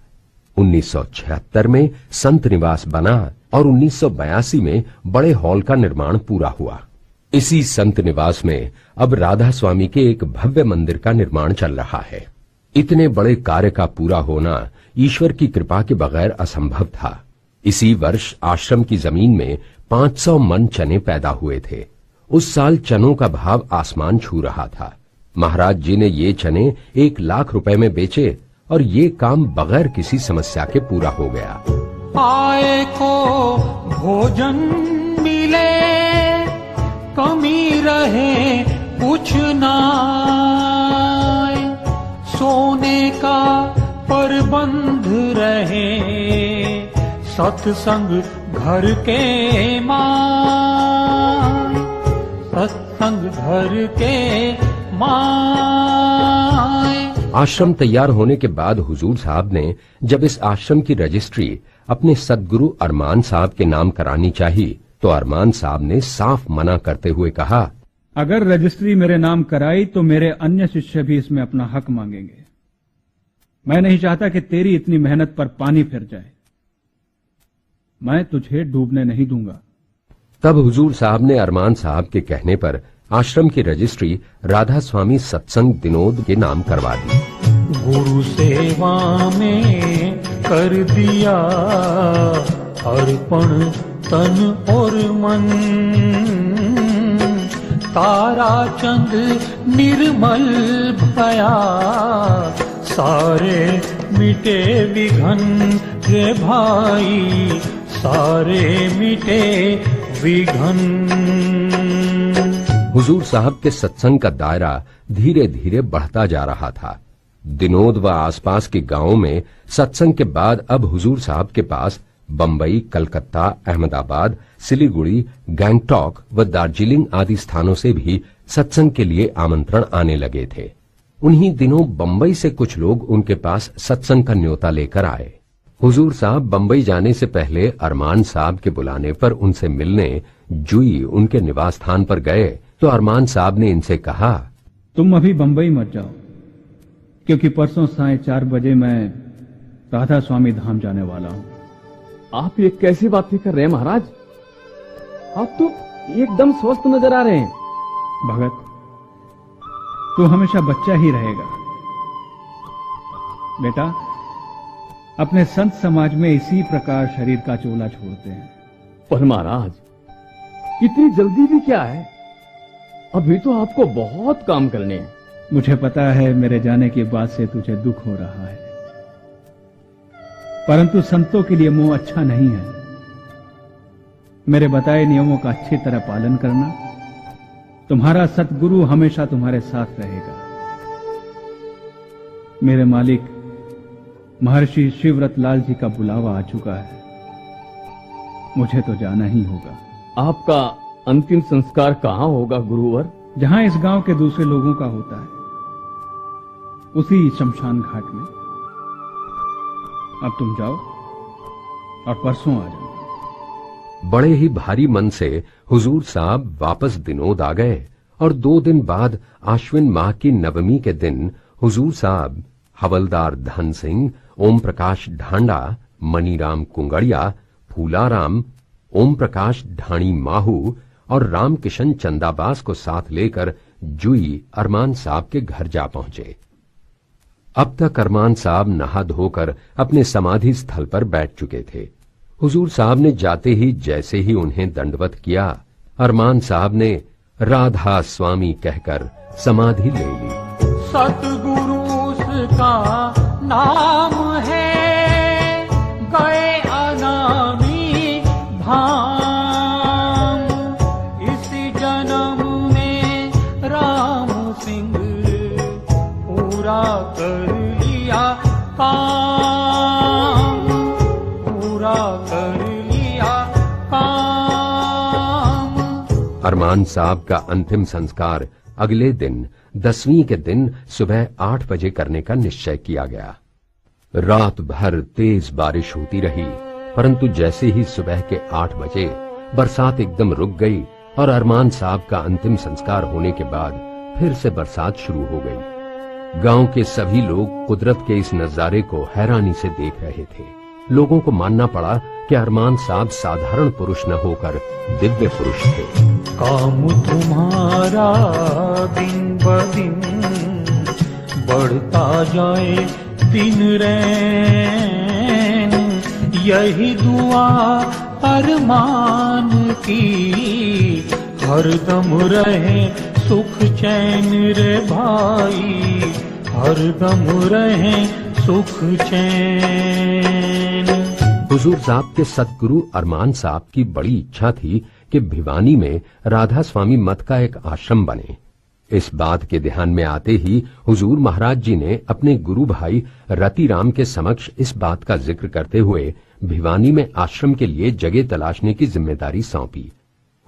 1976 में संत निवास बना और 1982 में बड़े हॉल का निर्माण पूरा हुआ। इसी संत निवास में अब राधा स्वामी के एक भव्य मंदिर का निर्माण चल रहा है। इतने बड़े कार्य का पूरा होना ईश्वर की कृपा के बगैर असंभव था। इसी वर्ष आश्रम की जमीन में 500 मन चने पैदा हुए थे। उस साल चनों का भाव आसमान छू रहा था। महाराज जी ने ये चने 1 लाख रुपए में बेचे और ये काम बगैर किसी समस्या के पूरा हो गया। आए को भोजन मिले, कमी रहे कुछ ना, सोने का प्रबंध रहे, सत्संग घर के माँ, सत्संग घर के माँ। आश्रम तैयार होने के बाद हुजूर साहब ने जब इस आश्रम की रजिस्ट्री अपने सदगुरु अरमान साहब के नाम करानी चाहिए तो अरमान साहब ने साफ मना करते हुए कहा, अगर रजिस्ट्री मेरे नाम कराई तो मेरे अन्य शिष्य भी इसमें अपना हक मांगेंगे। मैं नहीं चाहता कि तेरी इतनी मेहनत पर पानी फिर जाए। मैं तुझे डूबने नहीं दूंगा। तब हुजूर साहब ने अरमान साहब के कहने पर आश्रम की रजिस्ट्री राधा स्वामी सत्संग दिनोद के नाम करवा दी। गुरु सेवा में कर दिया अर्पण तन और मन, तारा चंद निर्मल भया, सारे मिटे विघन रे भाई, सारे मिटे विघन। हुजूर साहब के सत्संग का दायरा धीरे धीरे बढ़ता जा रहा था। दिनोद व आसपास के गांवों में सत्संग के बाद अब हुजूर साहब के पास बंबई, कलकत्ता, अहमदाबाद, सिलीगुड़ी, गैंगटॉक व दार्जिलिंग आदि स्थानों से भी सत्संग के लिए आमंत्रण आने लगे थे। उन्हीं दिनों बंबई से कुछ लोग उनके पास सत्संग का न्योता लेकर आए। हुजूर साहब बंबई जाने से पहले अरमान साहब के बुलाने पर उनसे मिलने जुई उनके निवास स्थान पर गए तो अरमान साहब ने इनसे कहा, तुम अभी बंबई मत जाओ, क्योंकि परसों 4:30 बजे मैं राधा स्वामी धाम जाने वाला हूं। आप ये कैसी बातें कर रहे हैं महाराज? आप तो एकदम स्वस्थ नजर आ रहे हैं। भगत, तू हमेशा बच्चा ही रहेगा। बेटा, अपने संत समाज में इसी प्रकार शरीर का चोला छोड़ते हैं। पर महाराज, इतनी जल्दी भी क्या है? अभी तो आपको बहुत काम करने हैं। मुझे पता है मेरे जाने के बाद से तुझे दुख हो रहा है, परंतु संतों के लिए मोह अच्छा नहीं है। मेरे बताए नियमों का अच्छी तरह पालन करना। तुम्हारा सतगुरु हमेशा तुम्हारे साथ रहेगा। मेरे मालिक महर्षि शिवव्रत लाल जी का बुलावा आ चुका है, मुझे तो जाना ही होगा। आपका अंतिम संस्कार कहाँ होगा गुरुवर? जहां इस गांव के दूसरे लोगों का होता है, उसी शमशान घाट में। अब तुम जाओ और परसों आ जाओ। बड़े ही भारी मन से हुजूर साहब वापस दिनोद आ गए और 2 दिन बाद आश्विन माह की नवमी के दिन हुजूर साहब हवलदार धन सिंह, ओम प्रकाश ढांडा, मनीराम कुंगड़िया, फूलाराम, ओम प्रकाश ढाणी माहू और रामकिशन चंदाबास को साथ लेकर जुई अरमान साहब के घर जा पहुंचे। अब तक अरमान साहब नहा धोकर अपने समाधि स्थल पर बैठ चुके थे। हुजूर साहब ने जाते ही जैसे ही उन्हें दंडवत किया, अरमान साहब ने राधा स्वामी कहकर समाधि ले ली। सतगुरु का नाम है, गए अनामी धाम, इस जन्म में राम सिंह पूरा कर लिया काम, पूरा कर लिया काम। अरमान साहब का अंतिम संस्कार अगले दिन 10वीं के दिन सुबह 8 बजे करने का निश्चय किया गया। रात भर तेज बारिश होती रही, परंतु जैसे ही सुबह के 8 बजे बरसात एकदम रुक गई और अरमान साहब का अंतिम संस्कार होने के बाद फिर से बरसात शुरू हो गई। गांव के सभी लोग कुदरत के इस नजारे को हैरानी से देख रहे थे। लोगों को मानना पड़ा कि अरमान साहब साधारण पुरुष न होकर दिव्य पुरुष थे। काम तुम्हारा दिन ब दिन बढ़ता जाए दिन रैन, यही दुआ अरमान की, हरदम रहे सुख चैन रे भाई, हरदम रहे सुख चैन। हुजूर साहब के सतगुरु अरमान साहब की बड़ी इच्छा थी कि भिवानी में राधा स्वामी मत का एक आश्रम बने। इस बात के ध्यान में आते ही हुजूर महाराज जी ने अपने गुरु भाई रतिराम के समक्ष इस बात का जिक्र करते हुए भिवानी में आश्रम के लिए जगह तलाशने की जिम्मेदारी सौंपी।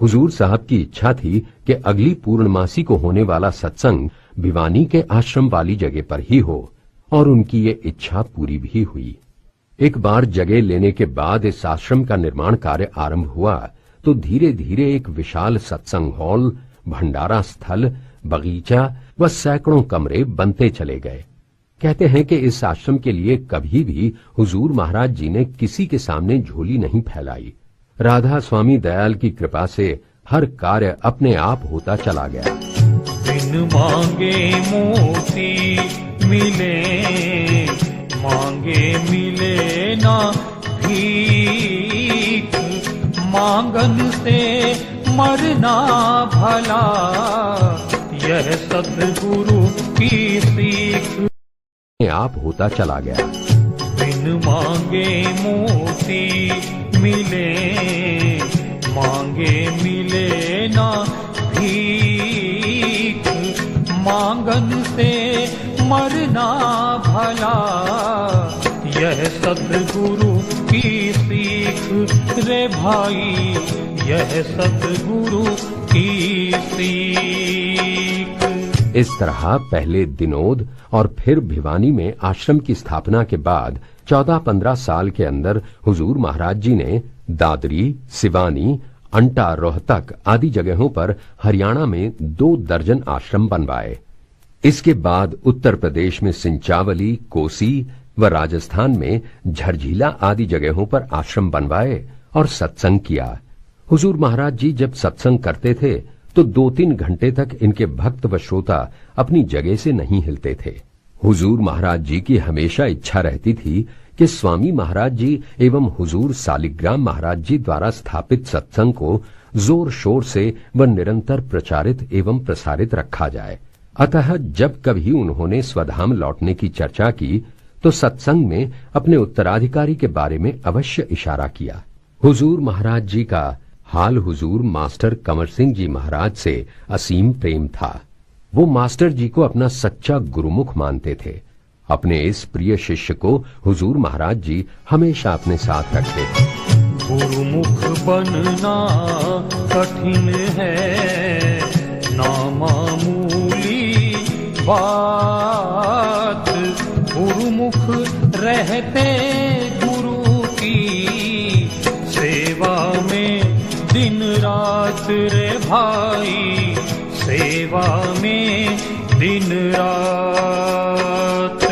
हुजूर साहब की इच्छा थी कि अगली पूर्णमासी को होने वाला सत्संग भिवानी के आश्रम वाली जगह पर ही हो, और उनकी ये इच्छा पूरी भी हुई। एक बार जगह लेने के बाद इस आश्रम का निर्माण कार्य आरंभ हुआ तो धीरे धीरे एक विशाल सत्संग हॉल, भंडारा स्थल, बगीचा व सैकड़ों कमरे बनते चले गए। कहते हैं कि इस आश्रम के लिए कभी भी हुजूर महाराज जी ने किसी के सामने झोली नहीं फैलाई। राधा स्वामी दयाल की कृपा से हर कार्य अपने आप होता चला गया। बिन मांगे मोती मिले, मांगे मिले ना भीख, मांगन से मरना भला, यह सतगुरु की सीख। आप होता चला गया। बिन मांगे मोती मिले, मांगे मिले ना भीख, मांगन से मरना भला, यह सतगुरु की सीख रे भाई, यह सतगुरु की सीख। इस तरह पहले दिनोद और फिर भिवानी में आश्रम की स्थापना के बाद 14-15 साल के अंदर हुजूर महाराज जी ने दादरी, सिवानी, अंटा, रोहतक आदि जगहों पर हरियाणा में 2 दर्जन आश्रम बनवाए। इसके बाद उत्तर प्रदेश में सिंचावली, कोसी व राजस्थान में झरझीला आदि जगहों पर आश्रम बनवाए और सत्संग किया। हुजूर महाराज जी जब सत्संग करते थे तो 2-3 घंटे तक इनके भक्त व श्रोता अपनी जगह से नहीं हिलते थे। हुजूर महाराज जी की हमेशा इच्छा रहती थी कि स्वामी महाराज जी एवं हुजूर सालिग्राम महाराज जी द्वारा स्थापित सत्संग को जोर शोर से व निरंतर प्रचारित एवं प्रसारित रखा जाए। अतः जब कभी उन्होंने स्वधाम लौटने की चर्चा की तो सत्संग में अपने उत्तराधिकारी के बारे में अवश्य इशारा किया। हुजूर महाराज जी का हाल हुजूर मास्टर कंवर सिंह जी महाराज से असीम प्रेम था। वो मास्टर जी को अपना सच्चा गुरुमुख मानते थे। अपने इस प्रिय शिष्य को हुजूर महाराज जी हमेशा अपने साथ रखते थे। गुरुमुख बनना कठिन है, ना मामूली बात, गुरुमुख रहते गुरु की सेवा में दिन रात रे भाई, सेवा में दिन रात।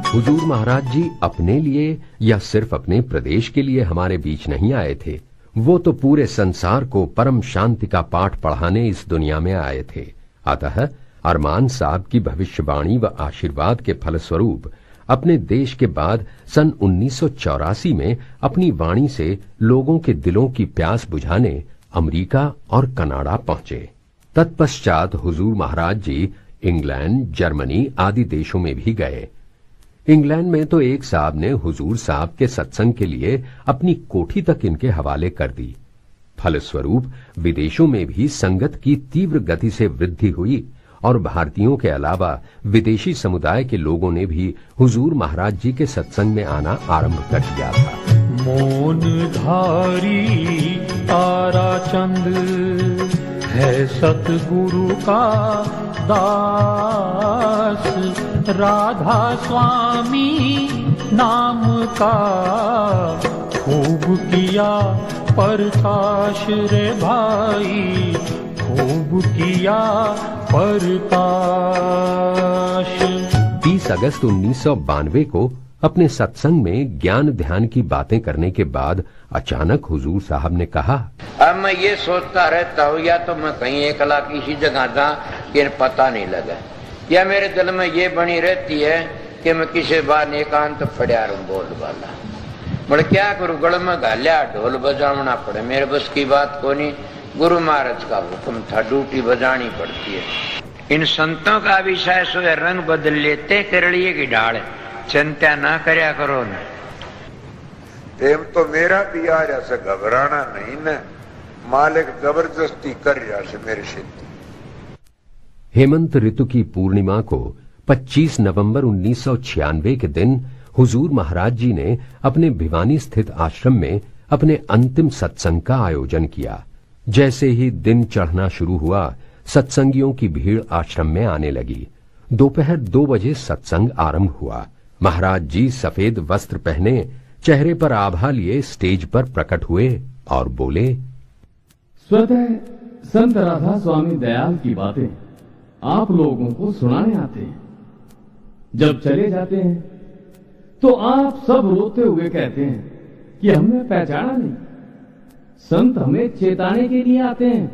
हुजूर महाराज जी अपने लिए या सिर्फ अपने प्रदेश के लिए हमारे बीच नहीं आए थे, वो तो पूरे संसार को परम शांति का पाठ पढ़ाने इस दुनिया में आए थे। अतः अरमान साहब की भविष्यवाणी व आशीर्वाद के फलस्वरूप अपने देश के बाद सन 1984 में अपनी वाणी से लोगों के दिलों की प्यास बुझाने अमेरिका और कनाडा पहुंचे। तत्पश्चात हुजूर महाराज जी इंग्लैंड, जर्मनी आदि देशों में भी गए। इंग्लैंड में तो एक साहब ने हुजूर साहब के सत्संग के लिए अपनी कोठी तक इनके हवाले कर दी। फलस्वरूप विदेशों में भी संगत की तीव्र गति से वृद्धि हुई और भारतीयों के अलावा विदेशी समुदाय के लोगों ने भी हुजूर महाराज जी के सत्संग में आना आरंभ कर दिया था। मौन धारी तारा चंद है सतगुरु का दास, राधा स्वामी नाम का खूब किया प्रकाश रे भाई, खूब किया प्रकाश। 30 अगस्त 1992 को अपने सत्संग में ज्ञान ध्यान की बातें करने के बाद अचानक हुजूर साहब ने कहा, अब मैं ये सोचता रहता हूँ या तो मैं कहीं एकला किसी जगह जा कि पता नहीं लगा, या मेरे दिल में ये बनी रहती है कि मैं किसी बार एकांत पड़ा रहूं बोल वाला। बोले क्या करूं, गल में गालिया ढोल बजावना पड़े, मेरे बस की बात को नहीं। गुरु महाराज का हुक्म था, ड्यूटी बजानी पड़ती है। इन संतों का विषय सो रंग बदल लेते करड़िए की ढाल, चिंता ना करया करो न। एम तो मेरा भी आ रहा से घबराना नहीं न, मालिक जबरदस्ती कर रहा से मेरे से। हेमंत ऋतु की पूर्णिमा को 25 नवंबर 1996 के दिन हुजूर महाराज जी ने अपने भिवानी स्थित आश्रम में अपने अंतिम सत्संग का आयोजन किया। जैसे ही दिन चढ़ना शुरू हुआ, सत्संगियों की भीड़ आश्रम में आने लगी। दोपहर 2 बजे सत्संग आरंभ हुआ। महाराज जी सफेद वस्त्र पहने, चेहरे पर आभा लिए स्टेज पर प्रकट हुए और बोले, स्वतः संत राधा स्वामी दयाल की बातें आप लोगों को सुनाने आते हैं। जब चले जाते हैं तो आप सब रोते हुए कहते हैं कि हमने पहचाना नहीं। संत हमें चेताने के लिए आते हैं,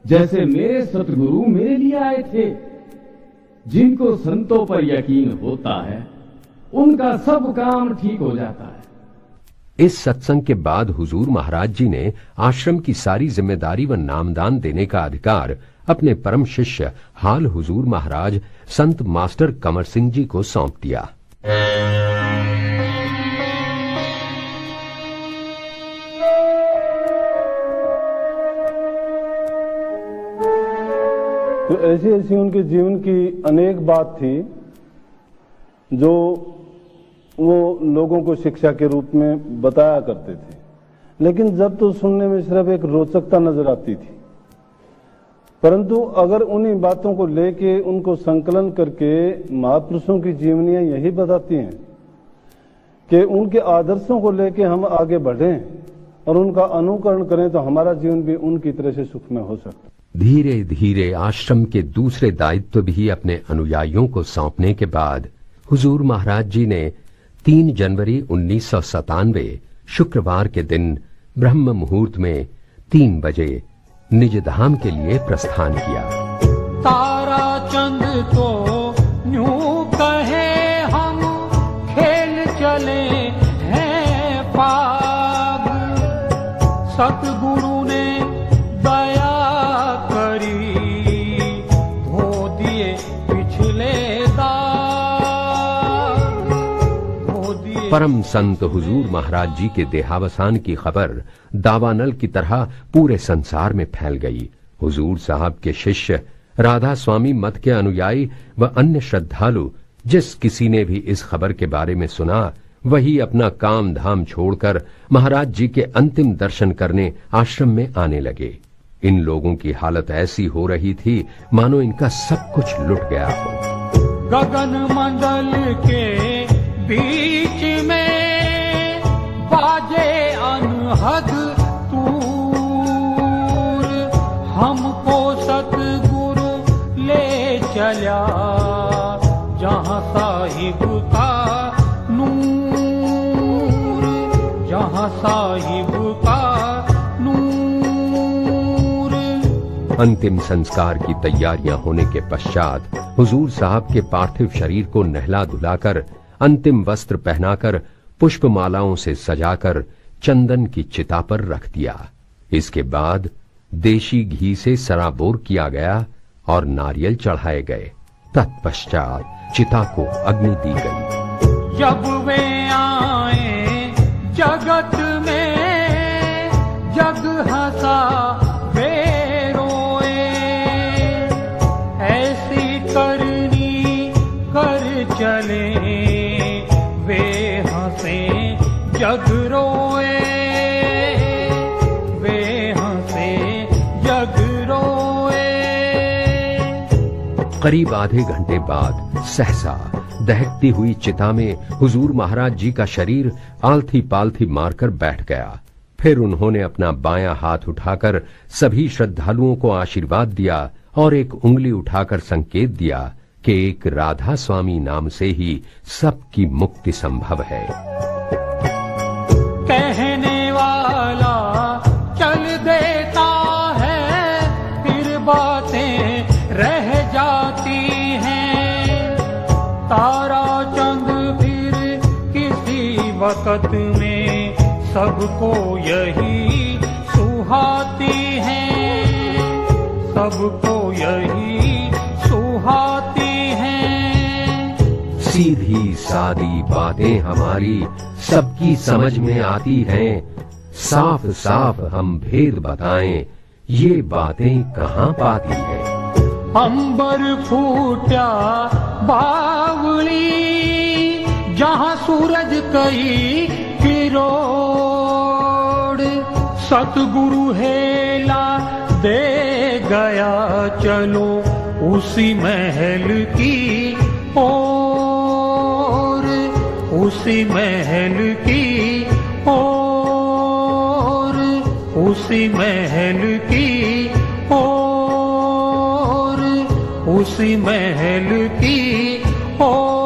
जैसे मेरे सतगुरु मेरे लिए आए थे। जिनको संतों पर यकीन होता है उनका सब काम ठीक हो जाता है। इस सत्संग के बाद हुजूर महाराज जी ने आश्रम की सारी जिम्मेदारी व नामदान देने का अधिकार अपने परम शिष्य हाल हुजूर महाराज संत मास्टर कमर सिंह जी को सौंप दिया। तो ऐसी ऐसी उनके जीवन की अनेक बात थी जो वो लोगों को शिक्षा के रूप में बताया करते थे, लेकिन जब तो सुनने में सिर्फ एक रोचकता नजर आती थी। परंतु अगर उन्हीं बातों को लेके उनको संकलन करके महापुरुषों की जीवनियां यही बताती हैं कि उनके आदर्शों को लेके हम आगे बढ़ें और उनका अनुकरण करें तो हमारा जीवन भी उनकी तरह से सुखमय हो सकता है। धीरे धीरे आश्रम के दूसरे दायित्व भी अपने अनुयायियों को सौंपने के बाद हुजूर महाराज जी ने 3 जनवरी 1997 शुक्रवार के दिन ब्रह्म मुहूर्त में 3 बजे निज धाम के लिए प्रस्थान किया। तारा चंद को न्यू कहे हम खेल चले हैं पाग, सतगुरु ने दया करी धो दिए पिछले दाग, धो दिए। परम संत हुजूर महाराज जी के देहावसान की खबर दावानल की तरह पूरे संसार में फैल गई। हुजूर साहब के शिष्य, राधा स्वामी मत के अनुयायी व अन्य श्रद्धालु जिस किसी ने भी इस खबर के बारे में सुना, वही अपना काम धाम छोड़कर महाराज जी के अंतिम दर्शन करने आश्रम में आने लगे। इन लोगों की हालत ऐसी हो रही थी मानो इनका सब कुछ लुट गया हो। गगन मंडल के बीच में बाजे अनहद तूर, हमको सतगुरु ले चला जहां साहिब का नूर, जहां साहिब का नूर। अंतिम संस्कार की तैयारियां होने के पश्चात हुजूर साहब के पार्थिव शरीर को नहला धुलाकर, अंतिम वस्त्र पहनाकर, पुष्पमालाओं से सजाकर चंदन की चिता पर रख दिया। इसके बाद देशी घी से सराबोर किया गया और नारियल चढ़ाए गए। तत्पश्चात चिता को अग्नि दी गई। जब वे आए जगत में जग हंसा वे रोए, ऐसी करनी कर चले वे हंसे जग रोए, वे हंसे जग रोए। करीब आधे घंटे बाद सहसा दहकती हुई चिता में हुजूर महाराज जी का शरीर आलथी पालथी मारकर बैठ गया। फिर उन्होंने अपना बायां हाथ उठाकर सभी श्रद्धालुओं को आशीर्वाद दिया और एक उंगली उठाकर संकेत दिया कि एक राधा स्वामी नाम से ही सबकी मुक्ति संभव है। कहने वाला चल देता है, फिर बातें रह जाती हैं। तारा चंद फिर किसी वक्त में सबको यही सुहाती हैं, सबको यही सुहाती हैं। सीधी सादी बातें हमारी सबकी समझ में आती हैं। साफ साफ हम भेद बताएं, ये बातें कहाँ पाती है। अंबर फूटा बावली, जहां सूरज कई किरोड़, सतगुरु हेला दे गया, चलो उसी महल की ओर, उसी महल की ओर, उसी महल की ओर, उसी महल की ओर।